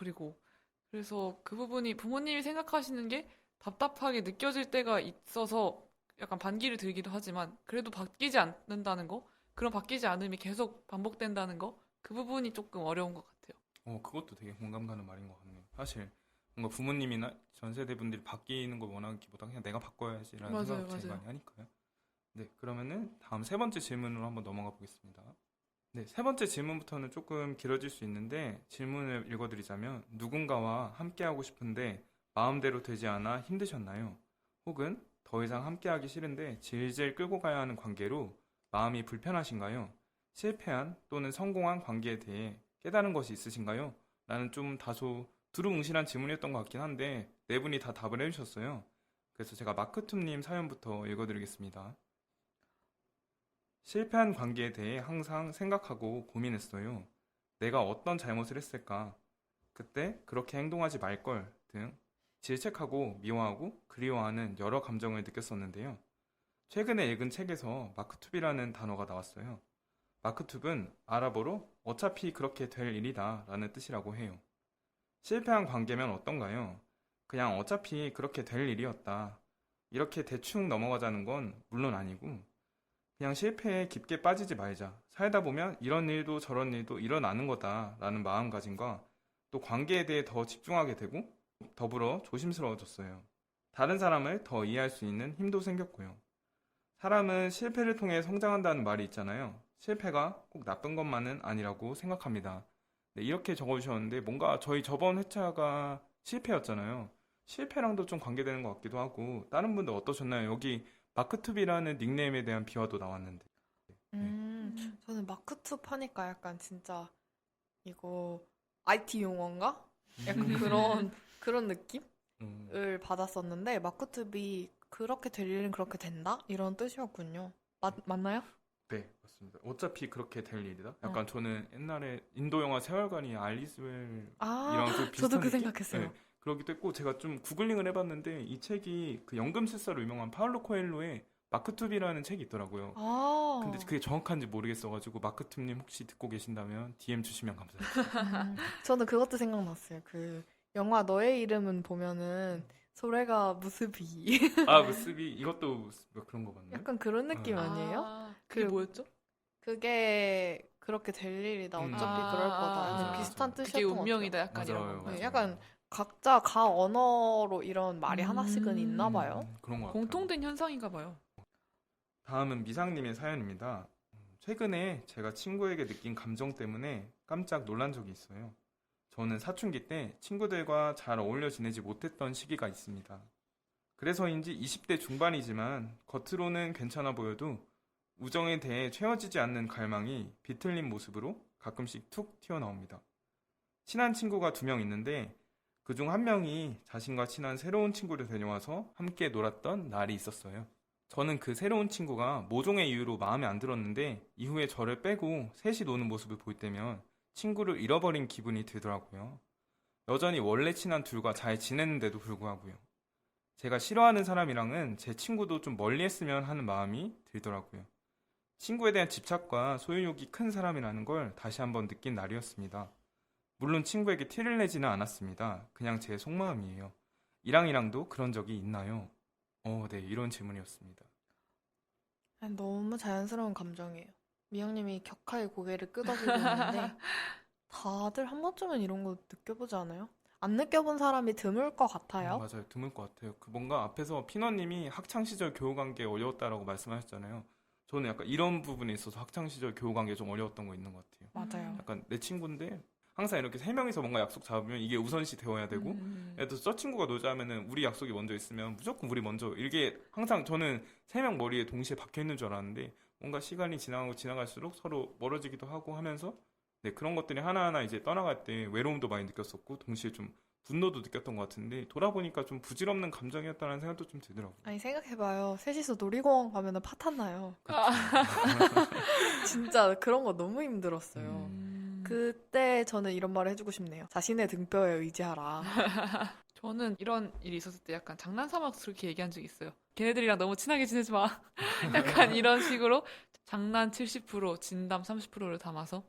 S3: 그래서 그 부분이 부모님이 생각하시는 게 답답하게 느껴질 때가 있어서 약간 반기를 들기도 하지만 그래도 바뀌지 않는다는 거, 그런 바뀌지 않음이 계속 반복된다는 거, 그 부분이 조금 어려운 것 같아요.
S2: 그것도 되게 공감 가는 말인 것 같네요. 사실 뭔가 부모님이나 전 세대 분들이 바뀌는 걸 원하기보다 그냥 내가 바꿔야지라는
S3: 맞아요,
S2: 생각을 제일
S3: 맞아요.
S2: 많이 하니까요. 네, 그러면은 다음 세 번째 질문으로 한번 넘어가 보겠습니다. 네, 세 번째 질문부터는 조금 길어질 수 있는데 질문을 읽어드리자면 누군가와 함께하고 싶은데 마음대로 되지 않아 힘드셨나요? 혹은 더 이상 함께하기 싫은데 질질 끌고 가야 하는 관계로 마음이 불편하신가요? 실패한 또는 성공한 관계에 대해 깨달은 것이 있으신가요? 라는 좀 다소 두루뭉실한 질문이었던 것 같긴 한데 네 분이 다 답을 해주셨어요. 그래서 제가 마크툼님 사연부터 읽어드리겠습니다. 실패한 관계에 대해 항상 생각하고 고민했어요. 내가 어떤 잘못을 했을까? 그때 그렇게 행동하지 말걸 등 질책하고 미워하고 그리워하는 여러 감정을 느꼈었는데요. 최근에 읽은 책에서 마크투비라는 단어가 나왔어요. 마크투브는 아랍어로 어차피 그렇게 될 일이다 라는 뜻이라고 해요. 실패한 관계면 어떤가요? 그냥 어차피 그렇게 될 일이었다. 이렇게 대충 넘어가자는 건 물론 아니고 그냥 실패에 깊게 빠지지 말자. 살다 보면 이런 일도 저런 일도 일어나는 거다라는 마음가짐과 또 관계에 대해 더 집중하게 되고 더불어 조심스러워졌어요. 다른 사람을 더 이해할 수 있는 힘도 생겼고요. 사람은 실패를 통해 성장한다는 말이 있잖아요. 실패가 꼭 나쁜 것만은 아니라고 생각합니다. 네, 이렇게 적어주셨는데 뭔가 저희 저번 회차가 실패였잖아요. 실패랑도 좀 관계되는 것 같기도 하고 다른 분들 어떠셨나요? 여기 마크투비라는 닉네임에 대한 비화도 나왔는데. 네.
S1: 저는 마크투 하니까 약간 진짜 이거 IT 용어인가? 약간 그런 느낌을 받았었는데 마크투비 그렇게 될 일은 그렇게 된다? 이런 뜻이었군요. 맞나요?
S2: 네, 맞습니다. 어차피 그렇게 될 일이다. 약간 저는 옛날에 인도 영화 세월간이 알리스웰 이랑 좀 비슷한
S1: 저도 그
S2: 느낌?
S1: 생각했어요.
S2: 네, 그러기도 했고 제가 좀 구글링을 해봤는데 이 책이 그 연금술사로 유명한 파울로 코엘로의 마크투비라는 책이 있더라고요. 근데 그게 정확한지 모르겠어가지고 마크투님 혹시 듣고 계신다면 DM 주시면 감사하겠습니다.
S1: 저는 그것도 생각났어요. 그 영화 너의 이름은 보면은 소래가 무스비
S2: 무스비 이것도 그런 거 같나요?
S1: 약간 그런 느낌 아니에요?
S3: 그게
S1: 그-
S3: 뭐였죠?
S1: 그게 그렇게 될 일이다. 어차피 그럴 거다.
S2: 맞아.
S1: 비슷한
S3: 그게
S1: 뜻이었던 것 같아요.
S3: 운명이다 약간 이런
S2: 맞아요,
S3: 건가요?
S1: 네,
S2: 맞아요.
S1: 약간 각자 가 언어로 이런 말이 하나씩은 있나 봐요.
S2: 그런 것 같아요.
S3: 공통된 현상인가 봐요.
S2: 다음은 미상님의 사연입니다. 최근에 제가 친구에게 느낀 감정 때문에 깜짝 놀란 적이 있어요. 저는 사춘기 때 친구들과 잘 어울려 지내지 못했던 시기가 있습니다. 그래서인지 20대 중반이지만 겉으로는 괜찮아 보여도 우정에 대해 채워지지 않는 갈망이 비틀린 모습으로 가끔씩 툭 튀어나옵니다. 친한 친구가 2명 있는데 그중 한 명이 자신과 친한 새로운 친구를 데려와서 함께 놀았던 날이 있었어요. 저는 그 새로운 친구가 모종의 이유로 마음에 안 들었는데 이후에 저를 빼고 셋이 노는 모습을 볼 때면 친구를 잃어버린 기분이 들더라고요. 여전히 원래 친한 둘과 잘 지냈는데도 불구하고요. 제가 싫어하는 사람이랑은 제 친구도 좀 멀리 했으면 하는 마음이 들더라고요. 친구에 대한 집착과 소유욕이 큰 사람이라는 걸 다시 한번 느낀 날이었습니다. 물론 친구에게 티를 내지는 않았습니다. 그냥 제 속마음이에요. 이랑이랑도 그런 적이 있나요? 네, 이런 질문이었습니다.
S1: 너무 자연스러운 감정이에요. 미영님이 격하게 고개를 끄덕이고 있는데 다들 한 번쯤은 이런 거 느껴보지 않아요? 안 느껴본 사람이 드물 것 같아요.
S2: 맞아요. 드물 것 같아요. 그 뭔가 앞에서 피너님이 학창시절 교우관계 어려웠다라고 말씀하셨잖아요. 저는 약간 이런 부분에 있어서 학창시절 교우관계 좀 어려웠던 거 있는 것 같아요.
S1: 맞아요.
S2: 약간 내 친구인데 항상 이렇게 3명이서 뭔가 약속 잡으면 이게 우선시 되어야 되고 예를 들어서 저 친구가 놀자 하면은 우리 약속이 먼저 있으면 무조건 우리 먼저 이게 항상 저는 3명 머리에 동시에 박혀있는 줄 알았는데 뭔가 시간이 지나가고 지나갈수록 서로 멀어지기도 하고 하면서 네, 그런 것들이 하나하나 이제 떠나갈 때 외로움도 많이 느꼈었고 동시에 좀 분노도 느꼈던 것 같은데 돌아보니까 좀 부질없는 감정이었다는 생각도 좀 들더라고요.
S1: 아니, 생각해봐요. 셋이서 놀이공원 가면은 파탄 나요.
S3: 아.
S1: 진짜 그런 거 너무 힘들었어요.
S3: 음.
S1: 그때 저는 이런 말을 해주고 싶네요. 자신의 등뼈에 의지하라.
S3: 저는 이런 일이 있었을 때 약간 장난삼아서 그렇게 얘기한 적이 있어요. 걔네들이랑 너무 친하게 지내지 마. 약간 이런 식으로 장난 70%, 진담 30%를 담아서.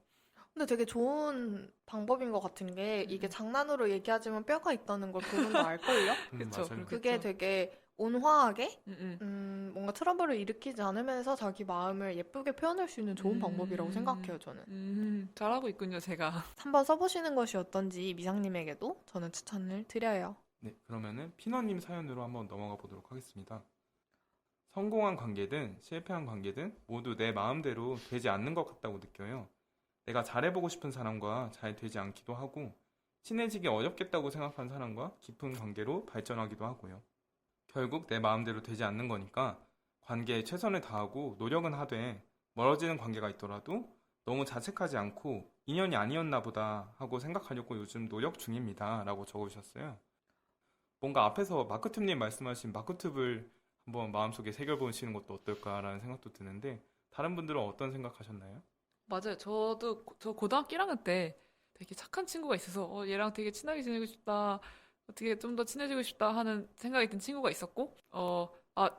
S1: 근데 되게 좋은 방법인 것 같은 게 이게 장난으로 얘기하지만 뼈가 있다는 걸 그분도 알걸요?
S3: 그쵸,
S2: 맞아요.
S3: 그렇게.
S1: 그게
S3: 그쵸.
S1: 되게 온화하게
S3: 음, 음.
S1: 뭔가 트러블을 일으키지 않으면서 자기 마음을 예쁘게 표현할 수 있는 좋은 방법이라고 생각해요, 저는.
S3: 잘하고 있군요, 제가.
S1: 한번 써보시는 것이 어떤지 미상님에게도 저는 추천을 드려요.
S2: 네, 그러면은 피너님 사연으로 한번 넘어가 보도록 하겠습니다. 성공한 관계든 실패한 관계든 모두 내 마음대로 되지 않는 것 같다고 느껴요. 내가 잘해보고 싶은 사람과 잘 되지 않기도 하고 친해지기 어렵겠다고 생각한 사람과 깊은 관계로 발전하기도 하고요. 결국 내 마음대로 되지 않는 거니까 관계에 최선을 다하고 노력은 하되 멀어지는 관계가 있더라도 너무 자책하지 않고 인연이 아니었나 보다 하고 생각하려고 요즘 노력 중입니다 라고 적어주셨어요. 뭔가 앞에서 마크툽님 말씀하신 마크툽을 한번 마음속에 새겨보시는 것도 어떨까라는 생각도 드는데 다른 분들은 어떤 생각하셨나요?
S3: 맞아요. 저 고등학교 1학년 때 되게 착한 친구가 있어서 얘랑 되게 친하게 지내고 싶다. 어떻게 좀 더 친해지고 싶다 하는 생각이 든 친구가 있었고,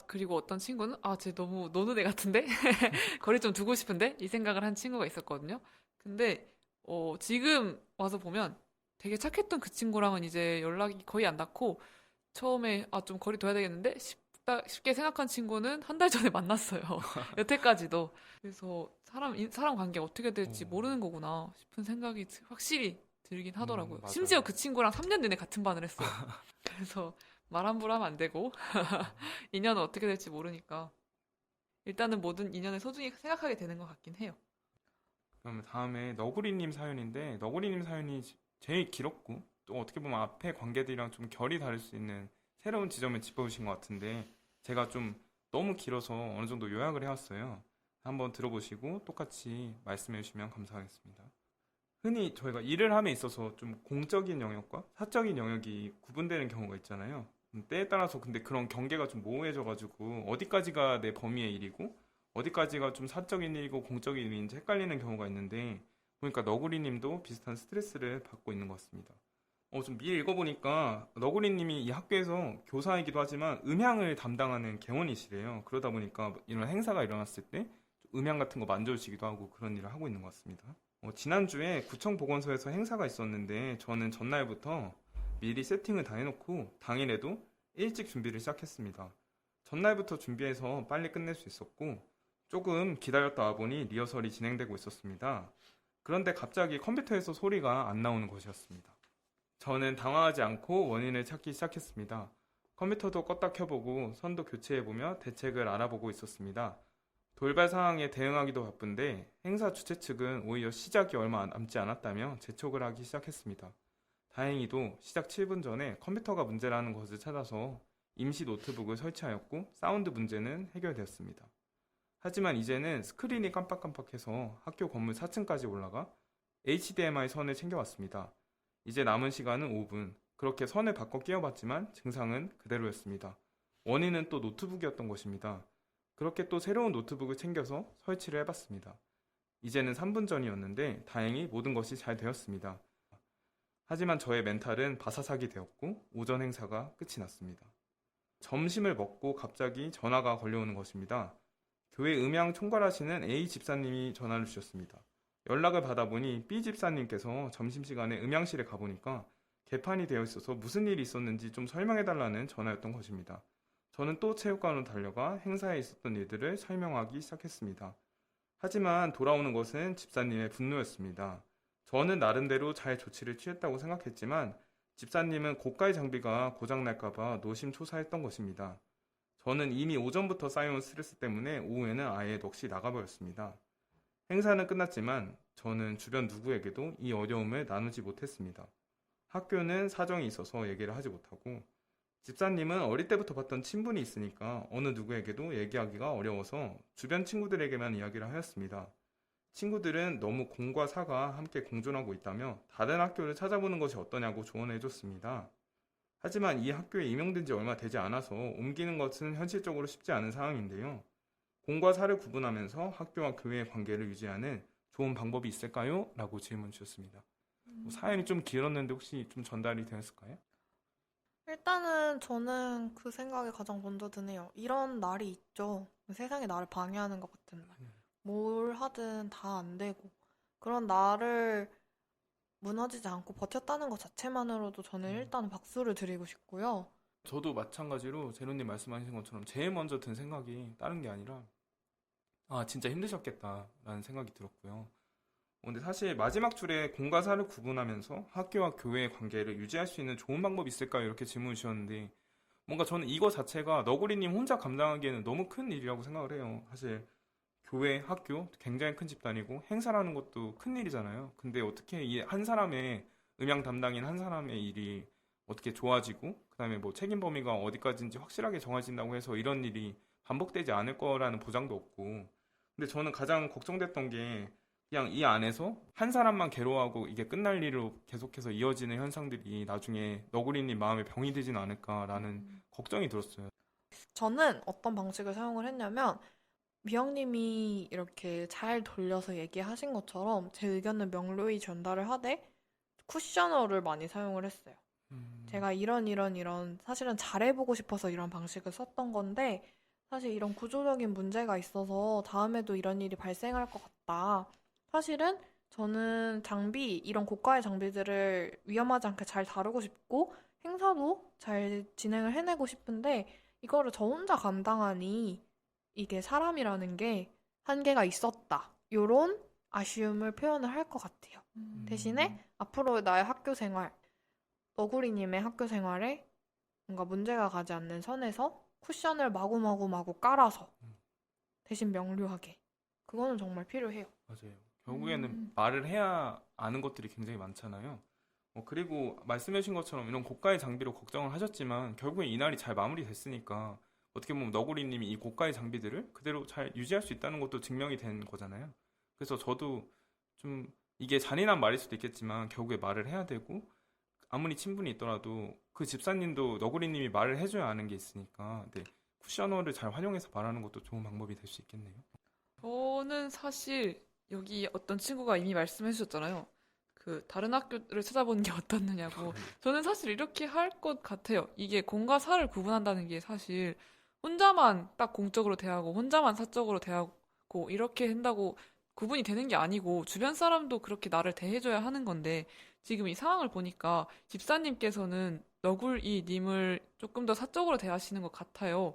S3: 그리고 어떤 친구는, 쟤 너무 노는 애 같은데? 거리 좀 두고 싶은데? 이 생각을 한 친구가 있었거든요. 근데, 지금 와서 보면 되게 착했던 그 친구랑은 이제 연락이 거의 안 닿고, 처음에, 좀 거리 둬야 되겠는데? 쉽게 생각한 친구는 한 달 전에 만났어요. 여태까지도. 그래서 사람 관계 어떻게 될지
S2: 오.
S3: 모르는 거구나 싶은 생각이 확실히 들긴 하더라고요.
S2: 맞아요.
S3: 심지어 그 친구랑 3년 내내 같은 반을 했어요. 그래서 말 함부로 하면 안 되고 인연은 어떻게 될지 모르니까 일단은 모든 인연을 소중히 생각하게 되는 것 같긴 해요.
S2: 그럼 다음에 너구리님 사연인데 너구리님 사연이 제일 길었고 또 어떻게 보면 앞에 관계들이랑 좀 결이 다를 수 있는 새로운 지점을 짚어주신 것 같은데 제가 좀 너무 길어서 어느 정도 요약을 해왔어요. 한번 들어보시고 똑같이 말씀해 주시면 감사하겠습니다. 흔히 저희가 일을 함에 있어서 좀 공적인 영역과 사적인 영역이 구분되는 경우가 있잖아요. 때에 따라서 근데 그런 경계가 좀 모호해져가지고 어디까지가 내 범위의 일이고 어디까지가 좀 사적인 일이고 공적인 일인지 헷갈리는 경우가 있는데 보니까 너구리님도 비슷한 스트레스를 받고 있는 것 같습니다. 좀 미리 읽어보니까 너구리님이 이 학교에서 교사이기도 하지만 음향을 담당하는 개원이시래요. 그러다 보니까 이런 행사가 일어났을 때 음향 같은 거 만져주시기도 하고 그런 일을 하고 있는 것 같습니다. 지난주에 구청 보건소에서 행사가 있었는데 저는 전날부터 미리 세팅을 다 해놓고 당일에도 일찍 준비를 시작했습니다. 전날부터 준비해서 빨리 끝낼 수 있었고 조금 기다렸다 와보니 리허설이 진행되고 있었습니다. 그런데 갑자기 컴퓨터에서 소리가 안 나오는 것이었습니다. 저는 당황하지 않고 원인을 찾기 시작했습니다. 컴퓨터도 껐다 켜보고 선도 교체해보며 대책을 알아보고 있었습니다. 돌발 상황에 대응하기도 바쁜데 행사 주최 측은 오히려 시작이 얼마 남지 않았다며 재촉을 하기 시작했습니다. 다행히도 시작 7분 전에 컴퓨터가 문제라는 것을 찾아서 임시 노트북을 설치하였고 사운드 문제는 해결되었습니다. 하지만 이제는 스크린이 깜빡깜빡해서 학교 건물 4층까지 올라가 HDMI 선을 챙겨왔습니다. 이제 남은 시간은 5분. 그렇게 선을 바꿔 끼워봤지만 증상은 그대로였습니다. 원인은 또 노트북이었던 것입니다. 그렇게 또 새로운 노트북을 챙겨서 설치를 해봤습니다. 이제는 3분 전이었는데 다행히 모든 것이 잘 되었습니다. 하지만 저의 멘탈은 바사삭이 되었고 오전 행사가 끝이 났습니다. 점심을 먹고 갑자기 전화가 걸려오는 것입니다. 교회 음향 총괄하시는 A 집사님이 전화를 주셨습니다. 연락을 받아보니 B 집사님께서 점심시간에 음향실에 가보니까 개판이 되어 있어서 무슨 일이 있었는지 좀 설명해달라는 전화였던 것입니다. 저는 또 체육관으로 달려가 행사에 있었던 일들을 설명하기 시작했습니다. 하지만 돌아오는 것은 집사님의 분노였습니다. 저는 나름대로 잘 조치를 취했다고 생각했지만 집사님은 고가의 장비가 고장날까봐 노심초사했던 것입니다. 저는 이미 오전부터 쌓여온 스트레스 때문에 오후에는 아예 넋이 나가버렸습니다. 행사는 끝났지만 저는 주변 누구에게도 이 어려움을 나누지 못했습니다. 학교는 사정이 있어서 얘기를 하지 못하고 집사님은 어릴 때부터 봤던 친분이 있으니까 어느 누구에게도 얘기하기가 어려워서 주변 친구들에게만 이야기를 하였습니다. 친구들은 너무 공과 사가 함께 공존하고 있다며 다른 학교를 찾아보는 것이 어떠냐고 조언해 줬습니다. 하지만 이 학교에 임용된 지 얼마 되지 않아서 옮기는 것은 현실적으로 쉽지 않은 상황인데요. 공과 사를 구분하면서 학교와 교회의 관계를 유지하는 좋은 방법이 있을까요? 라고 질문 주셨습니다. 사연이 좀 길었는데 혹시 좀 전달이 되었을까요?
S1: 일단은 저는 그 생각이 가장 먼저 드네요. 이런 날이 있죠. 세상에 나를 방해하는 것 같은 날. 뭘 하든 다 안 되고. 그런 날을 무너지지 않고 버텼다는 것 자체만으로도 저는 일단 박수를 드리고 싶고요.
S2: 저도 마찬가지로 제로님 말씀하신 것처럼 제일 먼저 든 생각이 다른 게 아니라 아 진짜 힘드셨겠다라는 생각이 들었고요. 근데 사실 마지막 줄에 공과 사를 구분하면서 학교와 교회의 관계를 유지할 수 있는 좋은 방법이 있을까요? 이렇게 질문 주셨는데 뭔가 저는 이거 자체가 너구리님 혼자 감당하기에는 너무 큰 일이라고 생각을 해요. 사실 교회, 학교 굉장히 큰 집단이고 행사라는 것도 큰 일이잖아요. 근데 어떻게 이 한 사람의 음향 담당인 한 사람의 일이 어떻게 좋아지고 그다음에 뭐 책임 범위가 어디까지인지 확실하게 정해진다고 해서 이런 일이 반복되지 않을 거라는 보장도 없고 근데 저는 가장 걱정됐던 게 그냥 이 안에서 한 사람만 괴로워하고 이게 끝날 일로 계속해서 이어지는 현상들이 나중에 너구리님 마음에 병이 되지는 않을까라는 걱정이 들었어요.
S1: 저는 어떤 방식을 사용을 했냐면 미영님이 이렇게 잘 돌려서 얘기하신 것처럼 제 의견을 명료히 전달을 하되 쿠셔너를 많이 사용을 했어요. 제가 이런 사실은 잘해보고 싶어서 이런 방식을 썼던 건데 사실 이런 구조적인 문제가 있어서 다음에도 이런 일이 발생할 것 같다. 사실은 저는 이런 고가의 장비들을 위험하지 않게 잘 다루고 싶고 행사도 잘 진행을 해내고 싶은데 이거를 저 혼자 감당하니 이게 사람이라는 게 한계가 있었다. 요런 아쉬움을 표현을 할 것 같아요. 대신에 앞으로 나의 학교 생활, 너구리님의 학교 생활에 뭔가 문제가 가지 않는 선에서 쿠션을 마구마구 깔아서 대신 명료하게. 그거는 정말 필요해요.
S2: 맞아요. 결국에는 말을 해야 아는 것들이 굉장히 많잖아요. 그리고 말씀해주신 것처럼 이런 고가의 장비로 걱정을 하셨지만 결국에 이날이 잘 마무리됐으니까 어떻게 보면 너구리님이 이 고가의 장비들을 그대로 잘 유지할 수 있다는 것도 증명이 된 거잖아요. 그래서 저도 좀 이게 잔인한 말일 수도 있겠지만 결국에 말을 해야 되고 아무리 친분이 있더라도 그 집사님도 너구리님이 말을 해줘야 아는 게 있으니까 네, 쿠셔너를 잘 활용해서 말하는 것도 좋은 방법이 될 수 있겠네요.
S3: 저는 사실 여기 어떤 친구가 이미 말씀해 주셨잖아요. 그 다른 학교를 찾아보는 게 어떻느냐고. 저는 사실 이렇게 할 것 같아요. 이게 공과 사를 구분한다는 게 사실 혼자만 딱 공적으로 대하고 혼자만 사적으로 대하고 이렇게 한다고 구분이 되는 게 아니고 주변 사람도 그렇게 나를 대해줘야 하는 건데 지금 이 상황을 보니까 집사님께서는 너굴이님을 조금 더 사적으로 대하시는 것 같아요.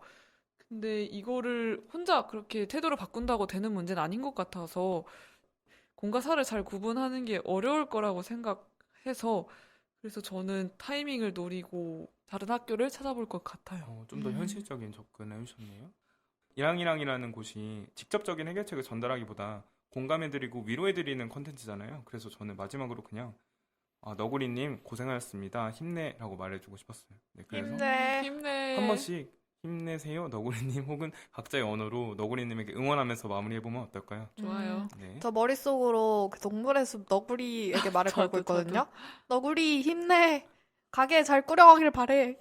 S3: 근데 이거를 혼자 그렇게 태도를 바꾼다고 되는 문제는 아닌 것 같아서 공과 사를 잘 구분하는 게 어려울 거라고 생각해서 그래서 저는 타이밍을 노리고 다른 학교를 찾아볼 것 같아요.
S2: 좀 더 현실적인 접근을 해주셨네요. 이랑이랑이라는 곳이 직접적인 해결책을 전달하기보다 공감해드리고 위로해드리는 컨텐츠잖아요. 그래서 저는 마지막으로 그냥 너구리님 고생하셨습니다. 힘내라고 말해주고 싶었어요. 네, 그래서
S1: 힘내.
S3: 힘내.
S2: 한 번씩 힘내세요, 너구리님 혹은 각자의 언어로 너구리님에게 응원하면서 마무리해보면 어떨까요?
S3: 좋아요.
S2: 네.
S1: 저 머릿속으로 그 동물의 숲 너구리에게 말을 걸고
S3: 저도.
S1: 있거든요. 너구리 힘내. 가게 잘 꾸려가길 바래.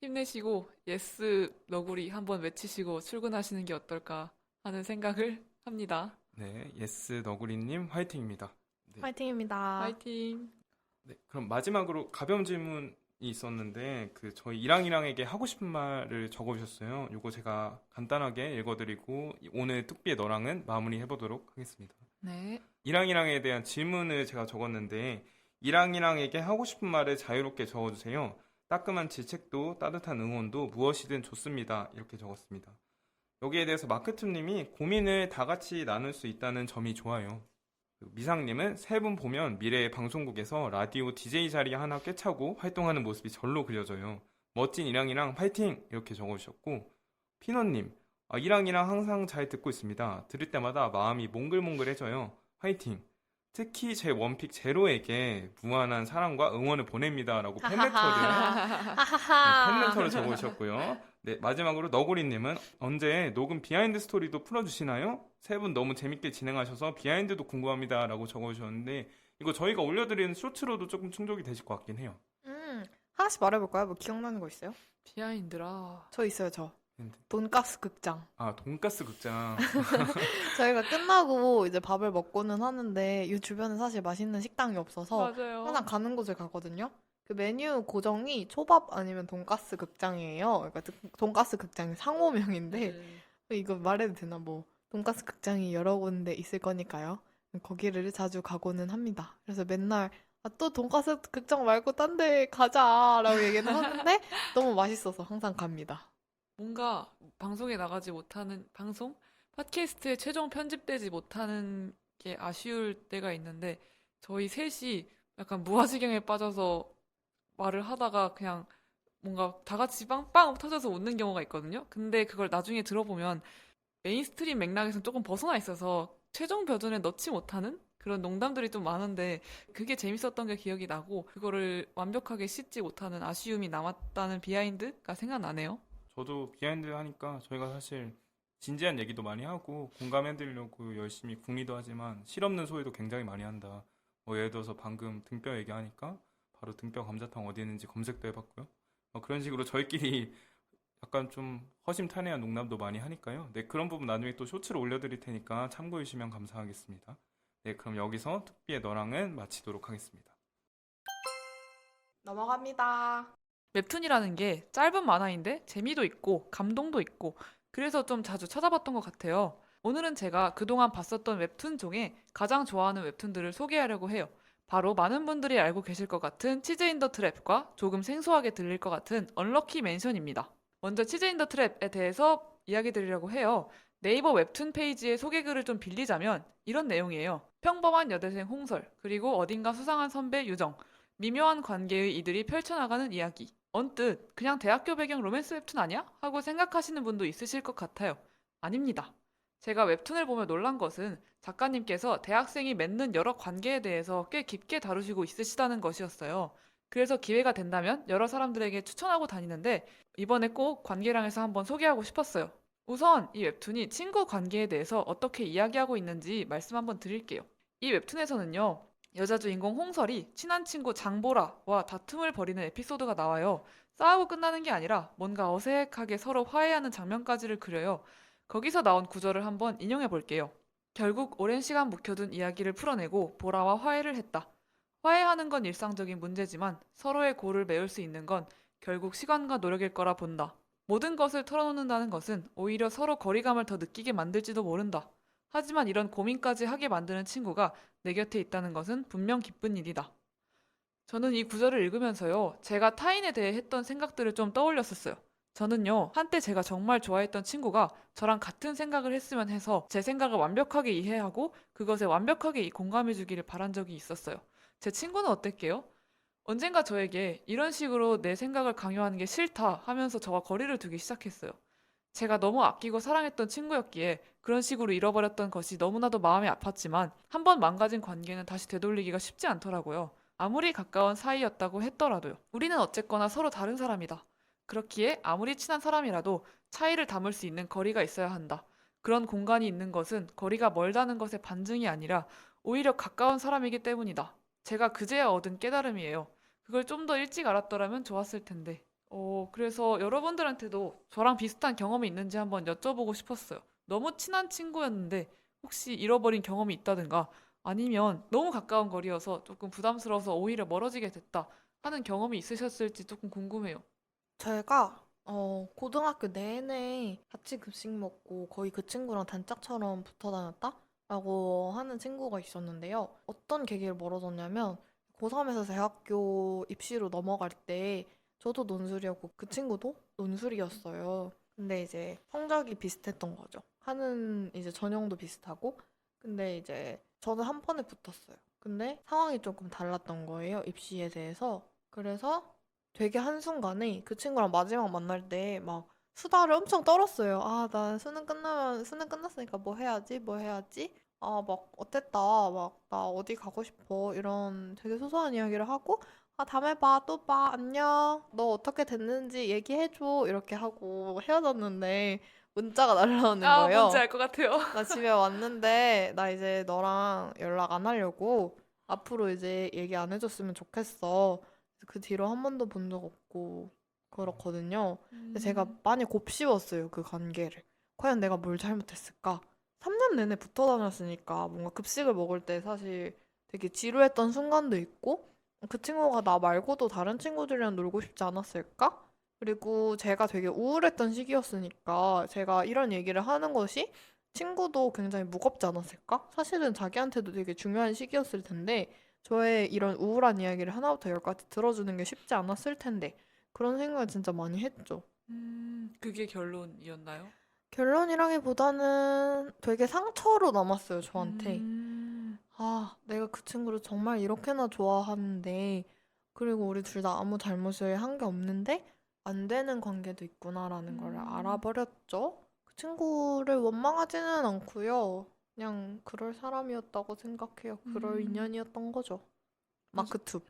S3: 힘내시고 예스 너구리 한번 외치시고 출근하시는 게 어떨까 하는 생각을 합니다.
S2: 네, 예스 너구리님 화이팅입니다. 네.
S1: 파이팅입니다.
S3: 파이팅.
S2: 네, 그럼 마지막으로 가벼운 질문이 있었는데 저희 이랑이랑에게 하고 싶은 말을 적어주셨어요. 이거 제가 간단하게 읽어드리고 오늘 뚝비의 너랑은 마무리해보도록 하겠습니다.
S3: 네.
S2: 이랑이랑에 대한 질문을 제가 적었는데 이랑이랑에게 하고 싶은 말을 자유롭게 적어주세요. 따끔한 질책도 따뜻한 응원도 무엇이든 좋습니다. 이렇게 적었습니다. 여기에 대해서 마크투님이 고민을 다 같이 나눌 수 있다는 점이 좋아요. 미상님은 세 분 보면 미래의 방송국에서 라디오 DJ 자리 하나 꿰차고 활동하는 모습이 절로 그려져요. 멋진 이랑이랑 파이팅! 이렇게 적어주셨고 피너님, 이랑이랑 항상 잘 듣고 있습니다. 들을 때마다 마음이 몽글몽글해져요. 화이팅! 특히 제 원픽 제로에게 무한한 사랑과 응원을 보냅니다라고 팬레터를
S1: 하하하.
S2: 팬레터를 적으셨고요. 네, 마지막으로 너구리님은 언제 녹음 비하인드 스토리도 풀어주시나요? 세 분 너무 재밌게 진행하셔서 비하인드도 궁금합니다라고 적어주셨는데 이거 저희가 올려드리는 쇼츠로도 조금 충족이 되실 것 같긴 해요.
S1: 하나씩 말해볼까요? 뭐 기억나는 거 있어요?
S3: 비하인드라.
S1: 저 있어요, 저.
S2: 근데-
S1: 돈가스 극장.
S2: 아, 돈가스 극장.
S1: 저희가 끝나고 이제 밥을 먹고는 하는데 이 주변에 사실 맛있는 식당이 없어서
S3: 맞아요.
S1: 항상 가는 곳을 가거든요. 그 메뉴 고정이 초밥 아니면 돈가스 극장이에요. 그러니까 돈가스 극장이 상호명인데
S3: 네.
S1: 이거 말해도 되나 뭐 돈가스 극장이 여러 군데 있을 거니까요. 거기를 자주 가고는 합니다. 그래서 맨날 아, 또 돈가스 극장 말고 딴 데 가자라고 얘기는 하는데 너무 맛있어서 항상 갑니다.
S3: 뭔가 방송에 나가지 못하는 방송? 팟캐스트에 최종 편집되지 못하는 게 아쉬울 때가 있는데 저희 셋이 약간 무아지경에 빠져서 말을 하다가 그냥 뭔가 다 같이 빵빵 터져서 웃는 경우가 있거든요. 근데 그걸 나중에 들어보면 메인스트림 맥락에서는 조금 벗어나 있어서 최종 버전에 넣지 못하는 그런 농담들이 좀 많은데 그게 재밌었던 게 기억이 나고 그거를 완벽하게 씻지 못하는 아쉬움이 남았다는 비하인드가 생각나네요.
S2: 저도 비하인드 하니까 저희가 사실 진지한 얘기도 많이 하고 공감해드리려고 열심히 궁리도 하지만 실없는 소리도 굉장히 많이 한다. 뭐 예를 들어서 방금 등뼈 얘기하니까 바로 등뼈 감자탕 어디 있는지 검색도 해봤고요. 그런 식으로 저희끼리 약간 좀 허심탄회한 농담도 많이 하니까요. 네, 그런 부분 나중에 또 쇼츠로 올려드릴 테니까 참고해 주시면 감사하겠습니다. 네, 그럼 여기서 특비의 너랑은 마치도록 하겠습니다.
S1: 넘어갑니다.
S3: 웹툰이라는 게 짧은 만화인데 재미도 있고 감동도 있고 그래서 좀 자주 찾아봤던 것 같아요. 오늘은 제가 그동안 봤었던 웹툰 중에 가장 좋아하는 웹툰들을 소개하려고 해요. 바로 많은 분들이 알고 계실 것 같은 치즈 인 더 트랩과 조금 생소하게 들릴 것 같은 언럭키 맨션입니다. 먼저 치즈 인 더 트랩에 대해서 이야기 드리려고 해요. 네이버 웹툰 페이지의 소개글을 좀 빌리자면 이런 내용이에요. 평범한 여대생 홍설, 그리고 어딘가 수상한 선배 유정, 미묘한 관계의 이들이 펼쳐나가는 이야기. 언뜻 그냥 대학교 배경 로맨스 웹툰 아니야? 하고 생각하시는 분도 있으실 것 같아요. 아닙니다. 제가 웹툰을 보며 놀란 것은 작가님께서 대학생이 맺는 여러 관계에 대해서 꽤 깊게 다루시고 있으시다는 것이었어요. 그래서 기회가 된다면 여러 사람들에게 추천하고 다니는데 이번에 꼭 관계량에서 한번 소개하고 싶었어요. 우선 이 웹툰이 친구 관계에 대해서 어떻게 이야기하고 있는지 말씀 한번 드릴게요. 이 웹툰에서는요. 여자 주인공 홍설이 친한 친구 장보라와 다툼을 벌이는 에피소드가 나와요. 싸우고 끝나는 게 아니라 뭔가 어색하게 서로 화해하는 장면까지를 그려요. 거기서 나온 구절을 한번 인용해 볼게요. 결국 오랜 시간 묵혀둔 이야기를 풀어내고 보라와 화해를 했다. 화해하는 건 일상적인 문제지만 서로의 골을 메울 수 있는 건 결국 시간과 노력일 거라 본다. 모든 것을 털어놓는다는 것은 오히려 서로 거리감을 더 느끼게 만들지도 모른다. 하지만 이런 고민까지 하게 만드는 친구가 내 곁에 있다는 것은 분명 기쁜 일이다. 저는 이 구절을 읽으면서요, 제가 타인에 대해 했던 생각들을 좀 떠올렸었어요. 저는요, 한때 제가 정말 좋아했던 친구가 저랑 같은 생각을 했으면 해서 제 생각을 완벽하게 이해하고 그것에 완벽하게 공감해주기를 바란 적이 있었어요. 제 친구는 어땠게요? 언젠가 저에게 이런 식으로 내 생각을 강요하는 게 싫다 하면서 저와 거리를 두기 시작했어요. 제가 너무 아끼고 사랑했던 친구였기에 그런 식으로 잃어버렸던 것이 너무나도 마음이 아팠지만 한 번 망가진 관계는 다시 되돌리기가 쉽지 않더라고요. 아무리 가까운 사이였다고 했더라도요. 우리는 어쨌거나 서로 다른 사람이다. 그렇기에 아무리 친한 사람이라도 차이를 담을 수 있는 거리가 있어야 한다. 그런 공간이 있는 것은 거리가 멀다는 것의 반증이 아니라 오히려 가까운 사람이기 때문이다. 제가 그제야 얻은 깨달음이에요. 그걸 좀 더 일찍 알았더라면 좋았을 텐데. 그래서 여러분들한테도 저랑 비슷한 경험이 있는지 한번 여쭤보고 싶었어요. 너무 친한 친구였는데 혹시 잃어버린 경험이 있다든가 아니면 너무 가까운 거리여서 조금 부담스러워서 오히려 멀어지게 됐다 하는 경험이 있으셨을지 조금 궁금해요.
S1: 제가 고등학교 내내 같이 급식 먹고 거의 그 친구랑 단짝처럼 붙어 다녔다라고 하는 친구가 있었는데요. 어떤 계기를 멀어졌냐면 고3에서 대학교 입시로 넘어갈 때 저도 논술이었고 그 친구도 논술이었어요. 근데 이제 성적이 비슷했던 거죠. 하는 이제 전형도 비슷하고 근데 이제 저는 한 번에 붙었어요. 근데 상황이 조금 달랐던 거예요. 입시에 대해서. 그래서 되게 한순간에 그 친구랑 마지막 만날 때 막 수다를 엄청 떨었어요. 아, 나 수능 끝났으니까 뭐 해야지, 뭐 해야지. 아, 막, 어땠다. 막, 나 어디 가고 싶어. 이런 되게 소소한 이야기를 하고, 아, 다음에 봐. 또 봐. 안녕. 너 어떻게 됐는지 얘기해줘. 이렇게 하고 헤어졌는데, 문자가 날라오는
S3: 아, 뭔지
S1: 거예요.
S3: 알 것 같아요.
S1: 나 집에 왔는데, 나 이제 너랑 연락 안 하려고. 앞으로 이제 얘기 안 해줬으면 좋겠어. 그 뒤로 한 번도 본 적 없고, 그렇거든요. 근데 제가 많이 곱씹었어요. 그 관계를. 과연 내가 뭘 잘못했을까? 3년 내내 붙어 다녔으니까 뭔가 급식을 먹을 때 사실 되게 지루했던 순간도 있고 그 친구가 나 말고도 다른 친구들이랑 놀고 싶지 않았을까? 그리고 제가 되게 우울했던 시기였으니까 제가 이런 얘기를 하는 것이 친구도 굉장히 무겁지 않았을까? 사실은 자기한테도 되게 중요한 시기였을 텐데 저의 이런 우울한 이야기를 하나부터 열까지 들어주는 게 쉽지 않았을 텐데 그런 생각을 진짜 많이 했죠.
S3: 그게 결론이었나요?
S1: 결론이라기보다는 되게 상처로 남았어요, 저한테.
S3: 음,
S1: 아, 내가 그 친구를 정말 이렇게나 좋아하는데, 그리고 우리 둘 다 아무 잘못을 한 게 없는데, 안 되는 관계도 있구나라는 걸
S3: 음,
S1: 알아버렸죠. 그 친구를 원망하지는 않고요. 그냥 그럴 사람이었다고 생각해요. 그럴
S3: 음.
S1: 인연이었던 거죠.
S3: 맞아.
S1: 마크 투.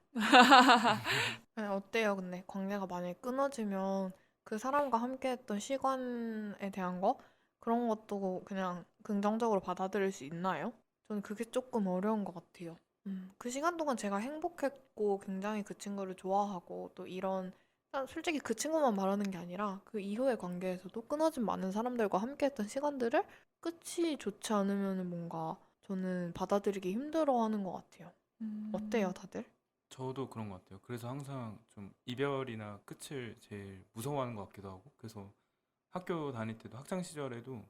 S1: 네, 어때요, 근데? 관계가 만약에 끊어지면 그 사람과 함께했던 시간에 대한 거? 그런 것도 그냥 긍정적으로 받아들일 수 있나요? 저는 그게 조금 어려운 것 같아요. 그 시간 동안 제가 행복했고 굉장히 그 친구를 좋아하고 또 이런, 솔직히 그 친구만 말하는 게 아니라 그 이후의 관계에서도 끊어진 많은 사람들과 함께했던 시간들을 끝이 좋지 않으면 뭔가 저는 받아들이기 힘들어하는 것 같아요. 어때요,
S3: 음,
S1: 다들?
S2: 저도 그런 것 같아요. 그래서 항상 좀 이별이나 끝을 제일 무서워하는 것 같기도 하고, 그래서 학교 다닐 때도 학창 시절에도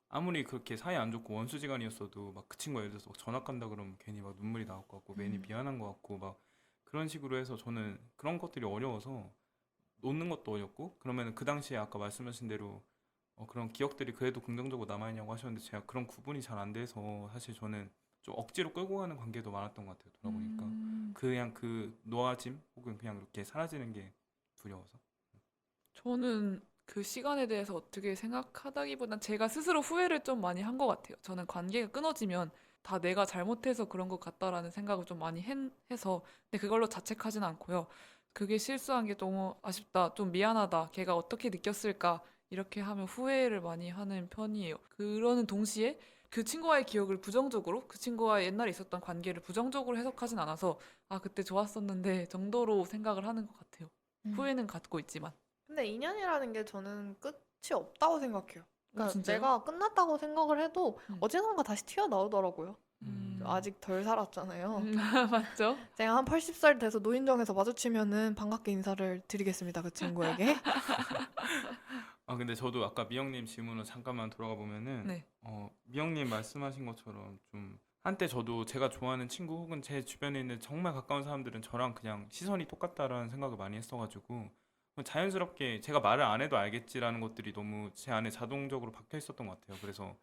S2: 아무리 그렇게 사이 안 좋고 원수지간이었어도 막 그 친구가 예를 들어서 막 전학 간다 그러면 괜히 막 눈물이 나올 것 같고 괜히
S1: 음.
S2: 미안한 것 같고 막 그런 식으로 해서 저는 그런 것들이 어려워서 놓는 것도 어렵고, 그러면 그 당시에 아까 말씀하신 대로 그런 기억들이 그래도 긍정적으로 남아있냐고 하셨는데 제가 그런 구분이 잘 안 돼서 사실 저는 좀 억지로 끌고 가는 관계도 많았던 것 같아요. 돌아보니까
S3: 음.
S2: 그냥 그 놓아짐 혹은 그냥 이렇게 사라지는 게 두려워서.
S3: 저는 그 시간에 대해서 어떻게 생각하다기보단 제가 스스로 후회를 좀 많이 한 것 같아요. 저는 관계가 끊어지면 다 내가 잘못해서 그런 것 같다라는 생각을 좀 많이 해서 근데 그걸로 자책하진 않고요. 그게 실수한 게 너무 아쉽다, 좀 미안하다, 걔가 어떻게 느꼈을까 이렇게 하면 후회를 많이 하는 편이에요. 그러는 동시에 그 친구와의 기억을 부정적으로 그 친구와 옛날에 있었던 관계를 부정적으로 해석하진 않아서 아 그때 좋았었는데 정도로 생각을 하는 것 같아요.
S1: 음.
S3: 후회는 갖고 있지만.
S1: 근데 인연이라는 게 저는 끝이 없다고 생각해요.
S3: 오,
S1: 그러니까
S3: 진짜요?
S1: 내가 끝났다고 생각을 해도
S3: 음.
S1: 어디선가 다시 튀어나오더라고요.
S3: 음.
S1: 아직 덜 살았잖아요.
S3: 맞죠?
S1: 제가 한 80살 돼서 노인정에서 마주치면은 반갑게 인사를 드리겠습니다. 그 친구에게.
S2: 아 근데 저도 아까 미영님 질문으로 잠깐만 돌아가 보면은
S3: 네.
S2: 미영님 말씀하신 것처럼 좀 한때 저도 제가 좋아하는 친구 혹은 제 주변에 있는 정말 가까운 사람들은 저랑 그냥 시선이 똑같다라는 생각을 많이 했어가지고 자연스럽게 제가 말을 안 해도 알겠지라는 것들이 너무 제 안에 자동적으로 박혀 있었던 것 같아요. 그래서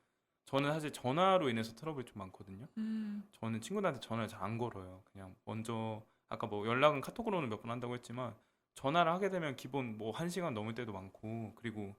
S2: 저는 사실 전화로 인해서 트러블이 좀 많거든요.
S3: 음.
S2: 저는 친구들한테 전화를 잘 안 걸어요. 그냥 먼저 아까 뭐 연락은 카톡으로는 몇 번 한다고 했지만 전화를 하게 되면 기본 뭐 1시간 넘을 때도 많고, 그리고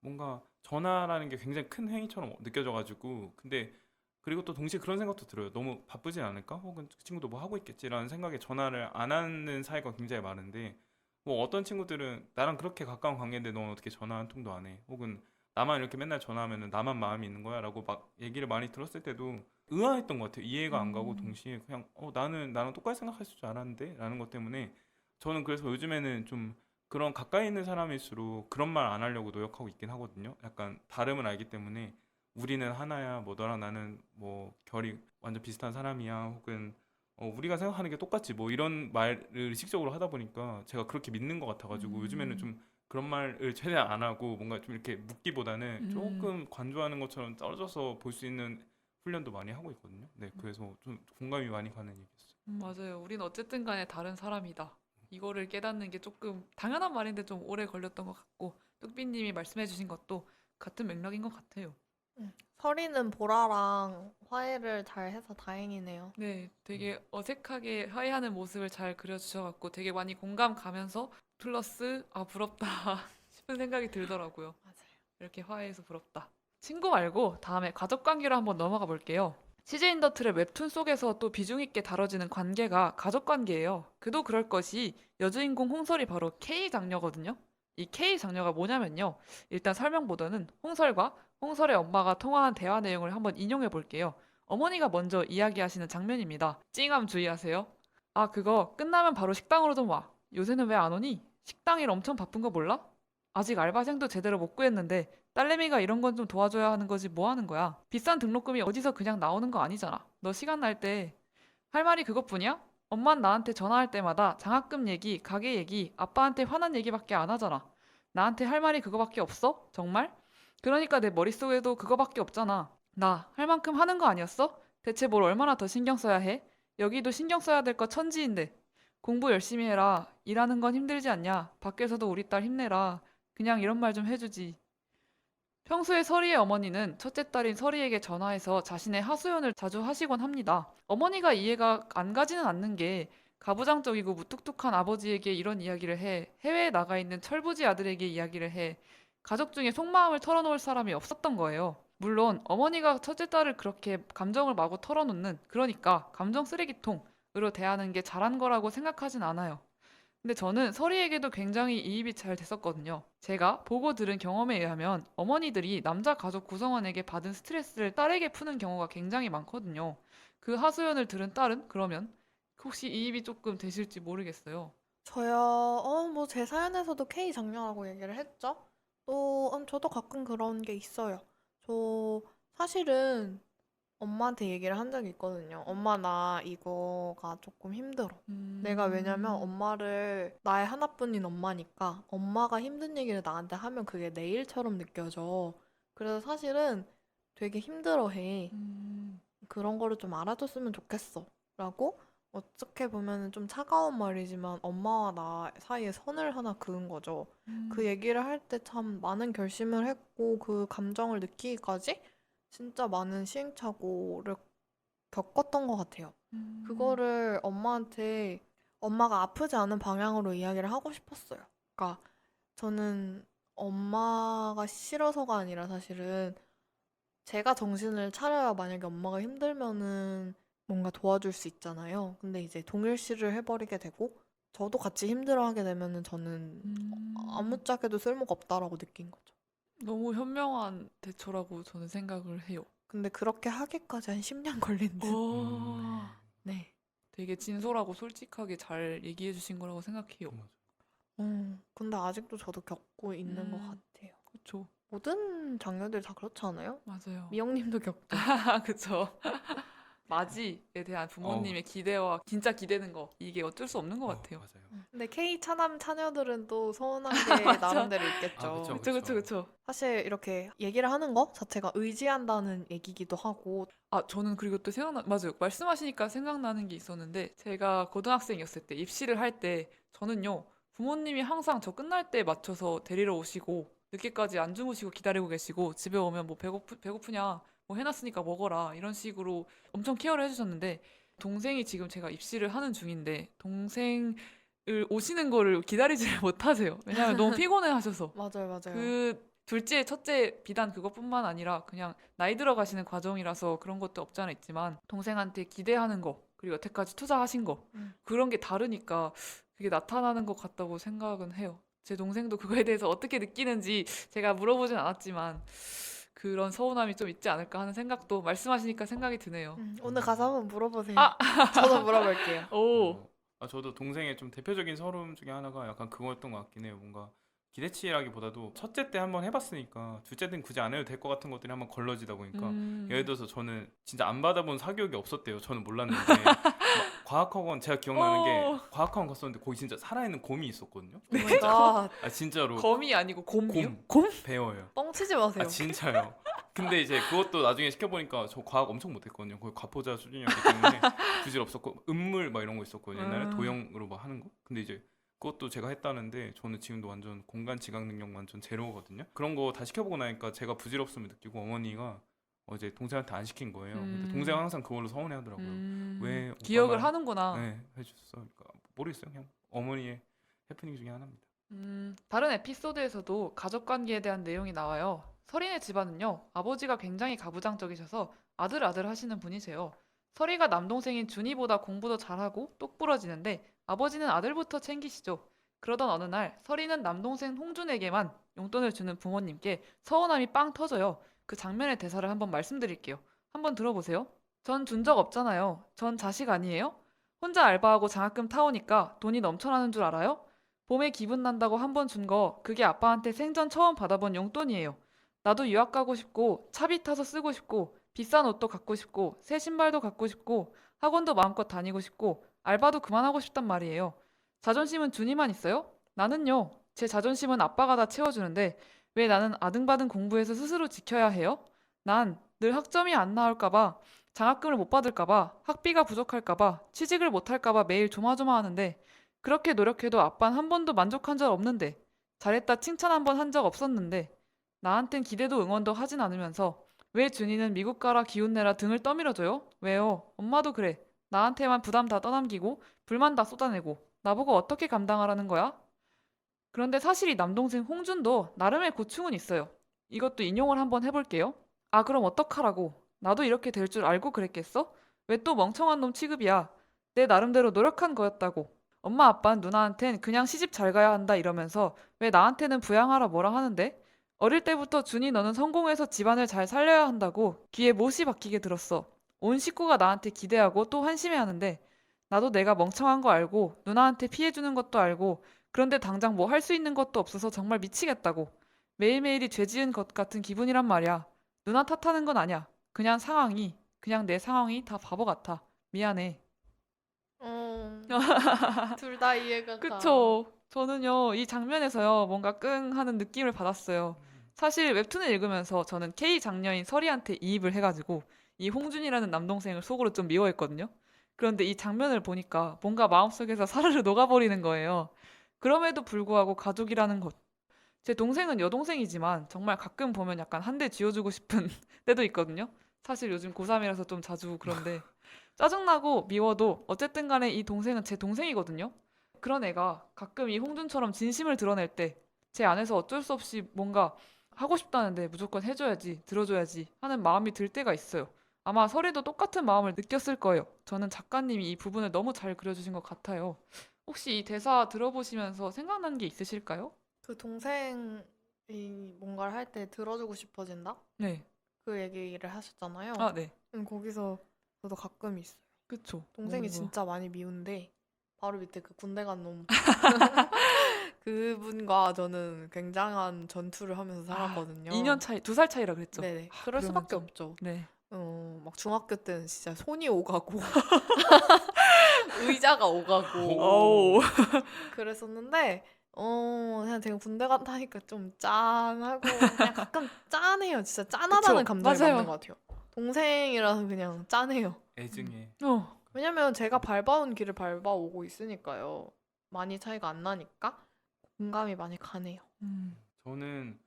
S2: 뭔가 전화라는 게 굉장히 큰 행위처럼 느껴져가지고, 근데 그리고 또 동시에 그런 생각도 들어요. 너무 바쁘진 않을까? 혹은 그 친구도 뭐 하고 있겠지라는 생각에 전화를 안 하는 사이가 굉장히 많은데, 뭐 어떤 친구들은 나랑 그렇게 가까운 관계인데 넌 어떻게 전화 한 통도 안 해? 혹은 나만 이렇게 맨날 전화하면은 나만 마음이 있는 거야? 라고 막 얘기를 많이 들었을 때도 의아했던 것 같아요. 이해가 안 가고
S3: 음.
S2: 동시에 그냥 나는 똑같이 생각했을 줄 알았는데 라는 것 때문에 저는 그래서 요즘에는 좀 그런 가까이 있는 사람일수록 그런 말 안 하려고 노력하고 있긴 하거든요. 약간 다름을 알기 때문에 우리는 하나야, 뭐 너랑 나는 뭐 결이 완전 비슷한 사람이야, 혹은 우리가 생각하는 게 똑같지, 뭐 이런 말을 의식적으로 하다 보니까 제가 그렇게 믿는 것 같아가지고 요즘에는
S3: 음.
S2: 좀 그런 말을 최대한 안 하고 뭔가 좀 이렇게 묻기보다는
S3: 음.
S2: 조금 관조하는 것처럼 떨어져서 볼 수 있는 훈련도 많이 하고 있거든요. 네, 그래서 좀 공감이 많이 가는 얘기였어요.
S3: 맞아요. 우린 어쨌든 간에 다른 사람이다. 이거를 깨닫는 게 조금 당연한 말인데 좀 오래 걸렸던 것 같고, 뚝비님이 말씀해주신 것도 같은 맥락인 것 같아요.
S1: 설이는 보라랑 화해를 잘 해서 다행이네요.
S3: 네, 되게 어색하게 화해하는 모습을 잘 그려주셔갖고 되게 많이 공감 가면서 플러스 아 부럽다 싶은 생각이 들더라고요.
S1: 맞아요.
S3: 이렇게 화해해서 부럽다. 친구 말고 다음에 가족 관계로 한번 넘어가 볼게요. CJ 인더트랩 웹툰 속에서 또 비중 있게 다뤄지는 관계가 가족 관계예요. 그도 그럴 것이 여주인공 홍설이 바로 K 장녀거든요. 이 K 장녀가 뭐냐면요. 일단 설명보다는 홍설과 홍설의 엄마가 통화한 대화 내용을 한번 인용해 볼게요. 어머니가 먼저 이야기하시는 장면입니다. 찡함 주의하세요. 아, 그거 끝나면 바로 식당으로 좀 와. 요새는 왜 안 오니? 식당 일 엄청 바쁜 거 몰라? 아직 알바생도 제대로 못 구했는데 딸내미가 이런 건 좀 도와줘야 하는 거지 뭐 하는 거야? 비싼 등록금이 어디서 그냥 나오는 거 아니잖아. 너 시간 날 때 할 말이 그것뿐이야? 엄만 나한테 전화할 때마다 장학금 얘기, 가게 얘기, 아빠한테 화난 얘기밖에 안 하잖아. 나한테 할 말이 그거밖에 없어? 정말? 그러니까 내 머릿속에도 그거밖에 없잖아. 나 할 만큼 하는 거 아니었어? 대체 뭘 얼마나 더 신경 써야 해? 여기도 신경 써야 될 거 천지인데. 공부 열심히 해라. 일하는 건 힘들지 않냐? 밖에서도 우리 딸 힘내라. 그냥 이런 말 좀 해주지. 평소에 서리의 어머니는 첫째 딸인 서리에게 전화해서 자신의 하소연을 자주 하시곤 합니다. 어머니가 이해가 안 가지는 않는 게 가부장적이고 무뚝뚝한 아버지에게 이런 이야기를 해, 해외에 나가 있는 철부지 아들에게 이야기를 해, 가족 중에 속마음을 털어놓을 사람이 없었던 거예요. 물론 어머니가 첫째 딸을 그렇게 감정을 마구 털어놓는, 그러니까 감정 쓰레기통으로 대하는 게 잘한 거라고 생각하진 않아요. 근데 저는 서리에게도 굉장히 이입이 잘 됐었거든요. 제가 보고 들은 경험에 의하면 어머니들이 남자 가족 구성원에게 받은 스트레스를 딸에게 푸는 경우가 굉장히 많거든요. 그 하소연을 들은 딸은 그러면 혹시 이입이 조금 되실지 모르겠어요.
S1: 저요, 뭐 제 사연에서도 K 장녀라고 얘기를 했죠? 또, 저도 가끔 그런 게 있어요. 저 사실은 엄마한테 얘기를 한 적이 있거든요. 엄마, 나 이거가 조금 힘들어. 내가 왜냐면 엄마를 나의 하나뿐인 엄마니까 엄마가 힘든 얘기를 나한테 하면 그게 내 일처럼 느껴져. 그래서 사실은 되게 힘들어해. 그런 거를 좀 알아줬으면 좋겠어. 라고 어떻게 보면은 좀 차가운 말이지만 엄마와 나 사이에 선을 하나 그은 거죠. 그 얘기를 할 때 참 많은 결심을 했고 그 감정을 느끼기까지 진짜 많은 시행착오를 겪었던 것 같아요. 그거를 엄마한테 엄마가 아프지 않은 방향으로 이야기를 하고 싶었어요. 그러니까 저는 엄마가 싫어서가 아니라 사실은 제가 정신을 차려야 만약에 엄마가 힘들면은 뭔가 도와줄 수 있잖아요. 근데 이제 동일시를 해버리게 되고 저도 같이 힘들어하게 되면은 저는 아무짝에도 쓸모가 없다라고 느낀 거죠.
S3: 너무 현명한 대처라고 저는 생각을 해요.
S1: 근데 그렇게 하기까지 한 10년 걸린 듯.
S3: 와,
S1: 네.
S3: 되게 진솔하고 솔직하게 잘 얘기해 주신 거라고 생각해요.
S1: 근데 아직도 저도 겪고 있는 것 같아요.
S3: 그쵸.
S1: 모든 장녀들 다 그렇지 않아요?
S3: 맞아요.
S1: 미영님도 겪죠.
S3: 그쵸. 맞이에 대한 부모님의 기대와 진짜 기대는 거 이게 어쩔 수 없는 것 같아요.
S2: 맞아요.
S1: 근데 K 차남 차녀들은 또 서운한 게
S3: 맞아.
S1: 나름대로 있겠죠.
S2: 그쵸.
S3: 그쵸.
S1: 사실 이렇게 얘기를 하는 거 자체가 의지한다는 얘기기도 하고.
S3: 아, 저는 그리고 또 맞아요. 말씀하시니까 생각나는 게 있었는데, 제가 고등학생이었을 때, 입시를 할 때, 저는요, 부모님이 항상 저 끝날 때 맞춰서 데리러 오시고, 늦게까지 안 주무시고 기다리고 계시고, 집에 오면 뭐 배고프냐, 뭐 해놨으니까 먹어라, 이런 식으로 엄청 케어를 해주셨는데, 동생이 지금 제가 입시를 하는 중인데, 동생을 오시는 거를 기다리지를 못하세요. 왜냐하면 너무 피곤해 하셔서.
S1: 맞아요.
S3: 그 둘째, 첫째 비단 그것뿐만 아니라 그냥 나이 들어가시는 과정이라서 그런 것도 없지 않아 있지만 동생한테 기대하는 거 그리고 여태까지 투자하신 거 그런 게 다르니까 그게 나타나는 것 같다고 생각은 해요. 제 동생도 그거에 대해서 어떻게 느끼는지 제가 물어보진 않았지만 그런 서운함이 좀 있지 않을까 하는 생각도 말씀하시니까 생각이 드네요.
S1: 오늘 가서 한번 물어보세요.
S3: 아!
S1: 저도 물어볼게요.
S3: 오,
S2: 저도 동생의 좀 대표적인 서러움 중에 하나가 약간 그거였던 것 같긴 해요. 뭔가 기대치라기보다도 첫째 때 한번 해봤으니까 둘째 때는 굳이 안 해도 될 것 같은 것들이 한번 걸러지다 보니까 예를 들어서 저는 진짜 안 받아본 사교육이 없었대요. 저는 몰랐는데 막 과학학원 제가 기억나는 게 과학학원 갔었는데 거기 진짜 살아있는 곰이 있었거든요.
S1: 오 마이 갓.
S2: 아 진짜로
S3: 검이 아니고 곰이요?
S2: 곰 배워요.
S1: 뻥치지 마세요.
S2: 아 진짜요. 근데 이제 그것도 나중에 시켜보니까 저 과학 엄청 못했거든요. 거의 과포자 수준이었기 때문에 부질 없었고 음물 막 이런 거 있었거든요. 옛날에 도형으로 막 하는 거. 근데 이제 그것도 제가 했다는데 저는 지금도 완전 공간 지각 능력 완전 제로거든요. 그런 거 다 시켜보고 나니까 제가 부질없음을 느끼고 어머니가 어제 동생한테 안 시킨 거예요. 근데 동생은 항상 그걸로 서운해하더라고요. 왜
S3: 기억을
S2: 오빠만-
S3: 하는구나.
S2: 네 해줬어. 그러니까 모르겠어요. 그냥 어머니의 해프닝 중에 하나입니다.
S3: 다른 에피소드에서도 가족 관계에 대한 내용이 나와요. 설이네 집안은요, 아버지가 굉장히 가부장적이셔서 아들 하시는 분이세요. 설이가 남동생인 준이보다 공부도 잘하고 똑부러지는데 아버지는 아들부터 챙기시죠. 그러던 어느 날 설이는 남동생 홍준에게만 용돈을 주는 부모님께 서운함이 빵 터져요. 그 장면의 대사를 한번 말씀드릴게요. 한번 들어보세요. 전 준 적 없잖아요. 전 자식 아니에요? 혼자 알바하고 장학금 타오니까 돈이 넘쳐나는 줄 알아요? 봄에 기분 난다고 한 번 준 거 그게 아빠한테 생전 처음 받아본 용돈이에요. 나도 유학 가고 싶고 차비 타서 쓰고 싶고 비싼 옷도 갖고 싶고 새 신발도 갖고 싶고 학원도 마음껏 다니고 싶고 알바도 그만하고 싶단 말이에요. 자존심은 준이만 있어요? 나는요. 제 자존심은 아빠가 다 채워주는데 왜 나는 아등바등 공부해서 스스로 지켜야 해요? 난 늘 학점이 안 나올까 봐, 장학금을 못 받을까 봐, 학비가 부족할까 봐, 취직을 못 할까 봐 매일 조마조마하는데 그렇게 노력해도 아빠는 한 번도 만족한 적 없는데 잘했다 칭찬 한 번 한 적 없었는데 나한텐 기대도 응원도 하진 않으면서 왜 준이는 미국 가라 기운 내라 등을 떠밀어줘요? 왜요? 엄마도 그래. 나한테만 부담 다 떠넘기고 불만 다 쏟아내고 나보고 어떻게 감당하라는 거야? 그런데 사실 이 남동생 홍준도 나름의 고충은 있어요. 이것도 인용을 한번 해볼게요. 아, 그럼 어떡하라고? 나도 이렇게 될 줄 알고 그랬겠어? 왜 또 멍청한 놈 취급이야? 내 나름대로 노력한 거였다고. 엄마 아빠는 누나한텐 그냥 시집 잘 가야 한다 이러면서 왜 나한테는 부양하라 뭐라 하는데? 어릴 때부터 준이 너는 성공해서 집안을 잘 살려야 한다고 귀에 못이 박히게 들었어. 온 식구가 나한테 기대하고 또 한심해하는데 나도 내가 멍청한 거 알고 누나한테 피해주는 것도 알고 그런데 당장 뭐 할 수 있는 것도 없어서 정말 미치겠다고. 매일매일이 죄 지은 것 같은 기분이란 말이야. 누나 탓하는 건 아니야. 그냥 내 상황이 다 바보 같아. 미안해.
S1: 둘 다 이해가 가.
S3: 그쵸. 저는요, 이 장면에서요, 뭔가 끙 하는 느낌을 받았어요. 사실 웹툰을 읽으면서 저는 K 장녀인 설이한테 이입을 해가지고 이 홍준이라는 남동생을 속으로 좀 미워했거든요. 그런데 이 장면을 보니까 뭔가 마음속에서 사르르 녹아버리는 거예요. 그럼에도 불구하고 가족이라는 것. 제 동생은 여동생이지만 정말 가끔 보면 약간 한 대 쥐어주고 싶은 때도 있거든요. 사실 요즘 고3이라서 좀 자주 그런데 짜증나고 미워도 어쨌든 간에 이 동생은 제 동생이거든요. 그런 애가 가끔 이 홍준처럼 진심을 드러낼 때 제 안에서 어쩔 수 없이 뭔가 하고 싶다는데 무조건 해줘야지, 들어줘야지 하는 마음이 들 때가 있어요. 아마 설이도 똑같은 마음을 느꼈을 거예요. 저는 작가님이 이 부분을 너무 잘 그려주신 것 같아요. 혹시 이 대사 들어보시면서 생각난 게 있으실까요?
S1: 그 동생이 뭔가를 할 때 들어주고 싶어진다?
S3: 네.
S1: 그 얘기를 하셨잖아요.
S3: 아, 네.
S1: 거기서 저도 가끔 있어요.
S3: 그쵸.
S1: 동생이
S3: 뭔가.
S1: 진짜 많이 미운데 바로 밑에 그 군대 간 놈. 그분과 저는 굉장한 전투를 하면서 살았거든요.
S3: 2년 차이, 2살 차이라 그랬죠.
S1: 네네.
S3: 아,
S1: 그럴
S3: 그러면
S1: 수밖에
S3: 좀-
S1: 없죠.
S3: 네.
S1: 막 중학교 때는 진짜 손이 오가고 의자가 오가고
S3: 어우.
S1: 그랬었는데 그냥 제가 군대 갔다 하니까 좀 짠하고 그냥 가끔 짠해요. 진짜 짠하다는
S3: 그쵸,
S1: 감정이
S3: 맞아요.
S1: 맞는 것 같아요. 동생이라서 그냥 짠해요.
S2: 애증에.
S3: 어.
S1: 왜냐면 제가 밟아온 길을 밟아오고 있으니까요. 많이 차이가 안 나니까 공감이 많이 가네요.
S3: 음.
S2: 저는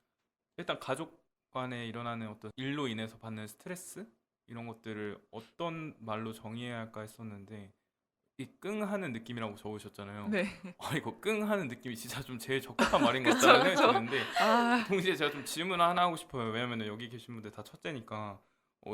S2: 일단 가족 간에 일어나는 어떤 일로 인해서 받는 스트레스 이런 것들을 어떤 말로 정의해야 할까 했었는데 이 끙하는 느낌이라고 적으셨잖아요.
S3: 네.
S2: 이거 끙하는 느낌이 진짜 좀 제일 적합한 말인 것
S3: 그쵸,
S2: 같다는
S3: 그쵸.
S2: 생각이 드는데
S3: 아,
S2: 동시에 제가 좀 질문 하나 하고 싶어요. 왜냐면 여기 계신 분들 다 첫째니까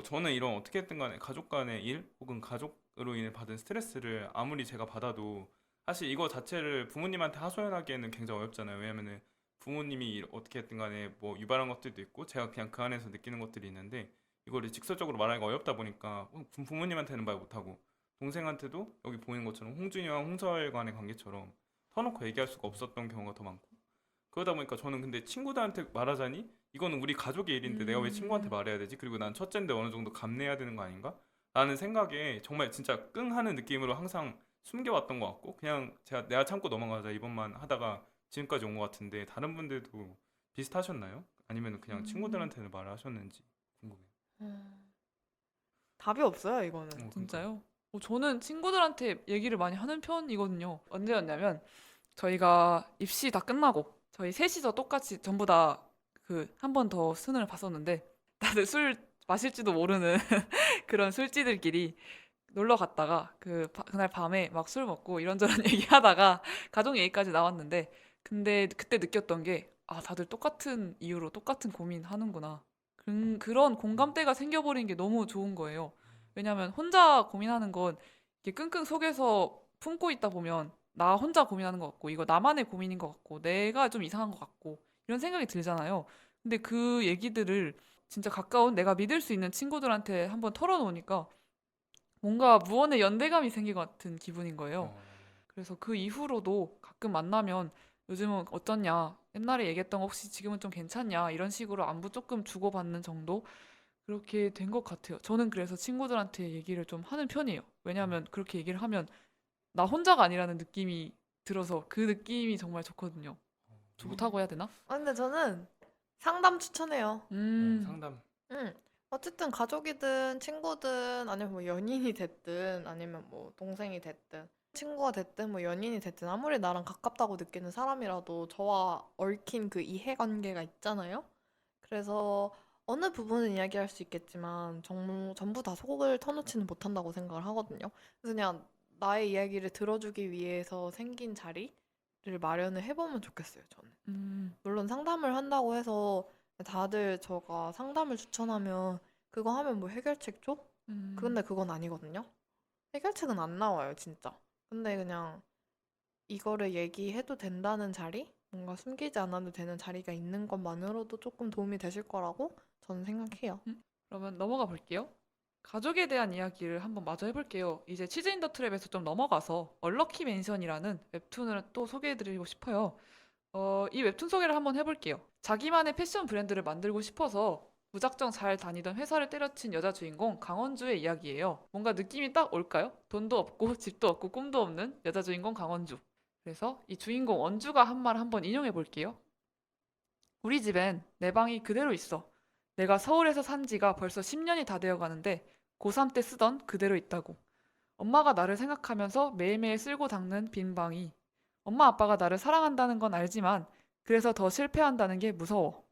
S2: 저는 이런 어떻게든 간에 가족 간의 일 혹은 가족으로 인해 받은 스트레스를 아무리 제가 받아도 사실 이거 자체를 부모님한테 하소연하기에는 굉장히 어렵잖아요. 왜냐면은 부모님이 어떻게든 간에 뭐 유발한 것들도 있고 제가 그냥 그 안에서 느끼는 것들이 있는데 이거를 직설적으로 말하기가 어렵다 보니까 부모님한테는 말 못하고 동생한테도 여기 보이는 것처럼 홍준이와 홍설 간의 관계처럼 터놓고 얘기할 수가 없었던 경우가 더 많고 그러다 보니까 저는 근데 친구들한테 말하자니 이거는 우리 가족의 일인데 내가 왜 친구한테 말해야 되지? 그리고 난 첫째인데 어느 정도 감내해야 되는 거 아닌가? 라는 생각에 정말 진짜 끙하는 느낌으로 항상 숨겨왔던 것 같고 그냥 내가 참고 넘어가자 이번만 하다가 지금까지 온 것 같은데 다른 분들도 비슷하셨나요? 아니면 그냥 친구들한테는 말을 하셨는지 궁금해요.
S1: 답이 없어요, 이거는.
S2: 그러니까.
S3: 진짜요? 저는 친구들한테 얘기를 많이 하는 편이거든요. 언제였냐면 저희가 입시 다 끝나고 저희 셋이서 똑같이 전부 다 그 한 번 더 수능을 봤었는데 다들 술 마실지도 모르는 그런 술지들끼리 놀러 갔다가 그날 밤에 막 술 먹고 이런저런 얘기하다가 가족 얘기까지 나왔는데 근데 그때 느꼈던 게 아, 다들 똑같은 이유로 똑같은 고민 하는구나. 그런 공감대가 생겨버린 게 너무 좋은 거예요. 왜냐면 혼자 고민하는 건 이게 끙끙 속에서 품고 있다 보면 나 혼자 고민하는 것 같고 이거 나만의 고민인 것 같고 내가 좀 이상한 것 같고 이런 생각이 들잖아요. 근데 그 얘기들을 진짜 가까운 내가 믿을 수 있는 친구들한테 한번 털어놓으니까 뭔가 무언의 연대감이 생긴 것 같은 기분인 거예요.
S2: 어,
S3: 그래서 그 이후로도 가끔 만나면 요즘은 어떻냐, 옛날에 얘기했던 거 혹시 지금은 좀 괜찮냐, 이런 식으로 안부 조금 주고받는 정도? 그렇게 된 것 같아요. 저는 그래서 친구들한테 얘기를 좀 하는 편이에요. 왜냐하면 그렇게 얘기를 하면 나 혼자가 아니라는 느낌이 들어서 그 느낌이 정말 좋거든요. 좋다고 해야 되나?
S1: 근데 저는 상담 추천해요.
S2: 상담.
S1: 응. 어쨌든 가족이든 친구든 아니면 뭐 연인이 됐든 아니면 뭐 동생이 됐든 친구가 됐든 뭐 연인이 됐든 아무리 나랑 가깝다고 느끼는 사람이라도 저와 얽힌 그 이해관계가 있잖아요. 그래서 어느 부분은 이야기할 수 있겠지만 전부 다 속을 터놓지는 못한다고 생각을 하거든요. 그래서 그냥 나의 이야기를 들어주기 위해서 생긴 자리를 마련을 해보면 좋겠어요, 저는.
S3: 음,
S1: 물론 상담을 한다고 해서 다들 저가 상담을 추천하면 그거 하면 뭐 해결책 줘?
S3: 음,
S1: 근데 그건 아니거든요. 해결책은 안 나와요, 진짜. 근데 그냥 이거를 얘기해도 된다는 자리? 뭔가 숨기지 않아도 되는 자리가 있는 것만으로도 조금 도움이 되실 거라고 저는 생각해요.
S3: 그러면 넘어가 볼게요. 가족에 대한 이야기를 한번 마저 해볼게요. 이제 치즈 인더 트랩에서 좀 넘어가서 얼럭키 맨션이라는 웹툰을 또 소개해드리고 싶어요. 이 웹툰 소개를 한번 해볼게요. 자기만의 패션 브랜드를 만들고 싶어서 무작정 잘 다니던 회사를 때려친 여자 주인공 강원주의 이야기예요. 뭔가 느낌이 딱 올까요? 돈도 없고 집도 없고 꿈도 없는 여자 주인공 강원주. 그래서 이 주인공 원주가 한 말 한번 인용해 볼게요. 우리 집엔 내 방이 그대로 있어. 내가 서울에서 산 지가 벌써 10년이 다 되어 가는데 고3 때 쓰던 그대로 있다고. 엄마가 나를 생각하면서 매일매일 쓸고 닦는 빈 방이 엄마 아빠가 나를 사랑한다는 건 알지만 그래서 더 실패한다는 게 무서워.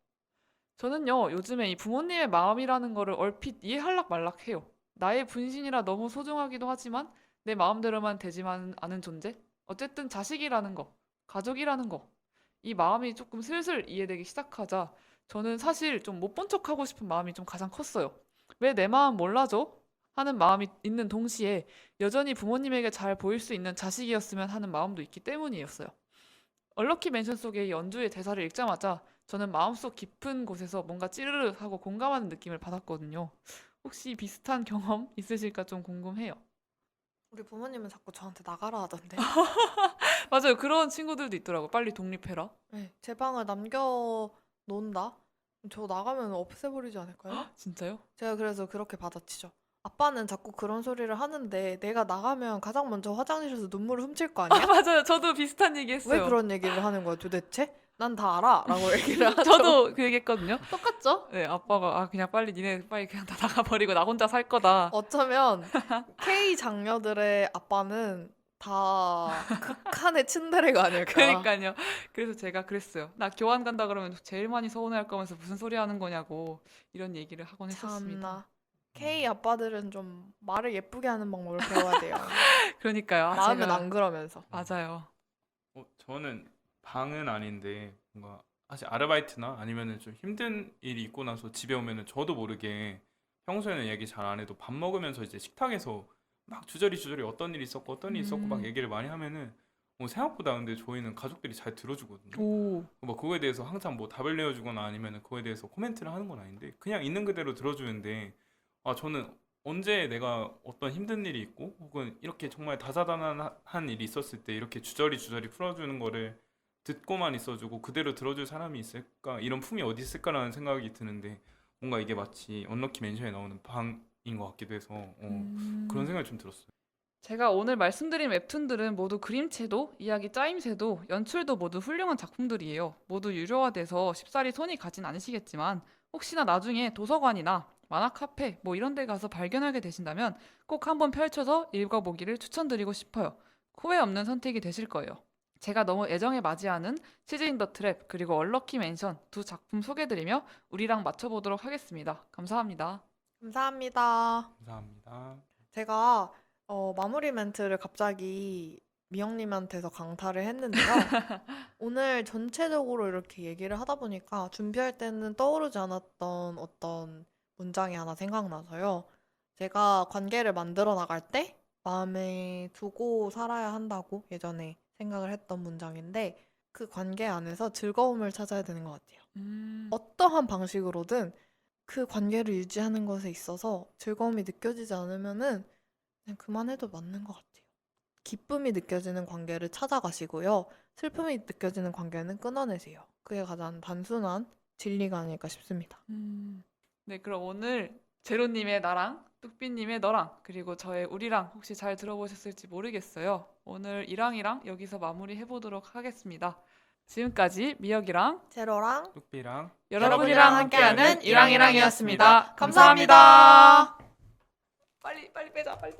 S3: 저는요, 요즘에 이 부모님의 마음이라는 거를 얼핏 이해할락 말락해요. 나의 분신이라 너무 소중하기도 하지만 내 마음대로만 되지만 않은 존재? 어쨌든 자식이라는 거, 가족이라는 거, 이 마음이 조금 슬슬 이해되기 시작하자 저는 사실 좀 못 본 척하고 싶은 마음이 좀 가장 컸어요. 왜 내 마음 몰라줘? 하는 마음이 있는 동시에 여전히 부모님에게 잘 보일 수 있는 자식이었으면 하는 마음도 있기 때문이었어요. 얼럭키 맨션 속의 이 연주의 대사를 읽자마자 저는 마음속 깊은 곳에서 뭔가 찌르르 하고 공감하는 느낌을 받았거든요. 혹시 비슷한 경험 있으실까 좀 궁금해요.
S1: 우리 부모님은 자꾸 저한테 나가라 하던데.
S3: 맞아요. 그런 친구들도 있더라고. 빨리 독립해라.
S1: 네, 제 방을 남겨 놓는다? 저 나가면 없애버리지 않을까요?
S3: 진짜요?
S1: 제가 그래서 그렇게 받아치죠. 아빠는 자꾸 그런 소리를 하는데 내가 나가면 가장 먼저 화장실에서 눈물을 훔칠 거
S3: 아,
S1: 아니야?
S3: 맞아요. 저도 비슷한 얘기
S1: 왜
S3: 했어요.
S1: 그런 얘기를 하는 거야 도대체? 난 다 알아 라고 얘기를 하죠.
S3: 저도 그 얘기 했거든요.
S1: 똑같죠?
S3: 네, 아빠가 그냥 빨리 니네 빨리 그냥 다 나가버리고 나 혼자 살 거다.
S1: 어쩌면 K 장녀들의 아빠는 다 극한의 츤데레가 아닐까.
S3: 그러니까요. 그래서 제가 그랬어요. 나 교환 간다 그러면 제일 많이 서운해할 거면서 무슨 소리 하는 거냐고 이런 얘기를 하곤 했었습니다.
S1: 참나. K 아빠들은 좀 말을 예쁘게 하는 방법을 배워야 돼요.
S3: 그러니까요.
S1: 마음은
S3: 제가
S1: 안 그러면서.
S3: 맞아요.
S2: 저는 방은 아닌데 뭔가 사실 아르바이트나 아니면은 좀 힘든 일이 있고 나서 집에 오면은 저도 모르게 평소에는 얘기 잘 안 해도 밥 먹으면서 이제 식탁에서 막 주저리 어떤 일이 있었고 어떤 일이 있었고 막 얘기를 많이 하면은 생각보다 근데 저희는 가족들이 잘 들어주거든요.
S3: 오.
S2: 뭐 그거에 대해서 항상 뭐 답을 내어주거나 아니면은 그거에 대해서 코멘트를 하는 건 아닌데 그냥 있는 그대로 들어주는데 저는 언제 내가 어떤 힘든 일이 있고 혹은 이렇게 정말 다사다난한 일이 있었을 때 이렇게 주저리 풀어주는 거를 듣고만 있어주고 그대로 들어줄 사람이 있을까 이런 품이 어디 있을까라는 생각이 드는데 뭔가 이게 마치 언럭키 맨션에 나오는 방인 것 같기도 해서 그런 생각이 좀 들었어요.
S3: 제가 오늘 말씀드린 웹툰들은 모두 그림체도, 이야기 짜임새도, 연출도 모두 훌륭한 작품들이에요. 모두 유료화돼서 쉽사리 손이 가진 않으시겠지만 혹시나 나중에 도서관이나 만화 카페 뭐 이런 데 가서 발견하게 되신다면 꼭 한번 펼쳐서 읽어보기를 추천드리고 싶어요. 후회 없는 선택이 되실 거예요. 제가 너무 애정에 맞이하는 치즈 인 더 트랩 그리고 얼럭키 맨션 두 작품 소개드리며 우리랑 맞춰보도록 하겠습니다. 감사합니다.
S1: 감사합니다.
S2: 감사합니다.
S1: 제가 마무리 멘트를 갑자기 미영님한테서 강타를 했는데요. 오늘 전체적으로 이렇게 얘기를 하다 보니까 준비할 때는 떠오르지 않았던 어떤 문장이 하나 생각나서요. 제가 관계를 만들어 나갈 때 마음에 두고 살아야 한다고 예전에 생각을 했던 문장인데 그 관계 안에서 즐거움을 찾아야 되는 것 같아요. 어떠한 방식으로든 그 관계를 유지하는 것에 있어서 즐거움이 느껴지지 않으면은 그냥 그만해도 맞는 것 같아요. 기쁨이 느껴지는 관계를 찾아가시고요. 슬픔이 느껴지는 관계는 끊어내세요. 그게 가장 단순한 진리가 아닐까 싶습니다.
S3: 네, 그럼 오늘 제로님의 나랑 뚝비님의 너랑 그리고 저의 우리랑 혹시 잘 들어보셨을지 모르겠어요. 오늘 이랑이랑 여기서 마무리 해보도록 하겠습니다. 지금까지 미역이랑
S1: 제로랑
S2: 뚝비랑
S3: 여러분이랑 함께하는 이랑이랑이었습니다. 감사합니다. 빨리 빼자. 빨리.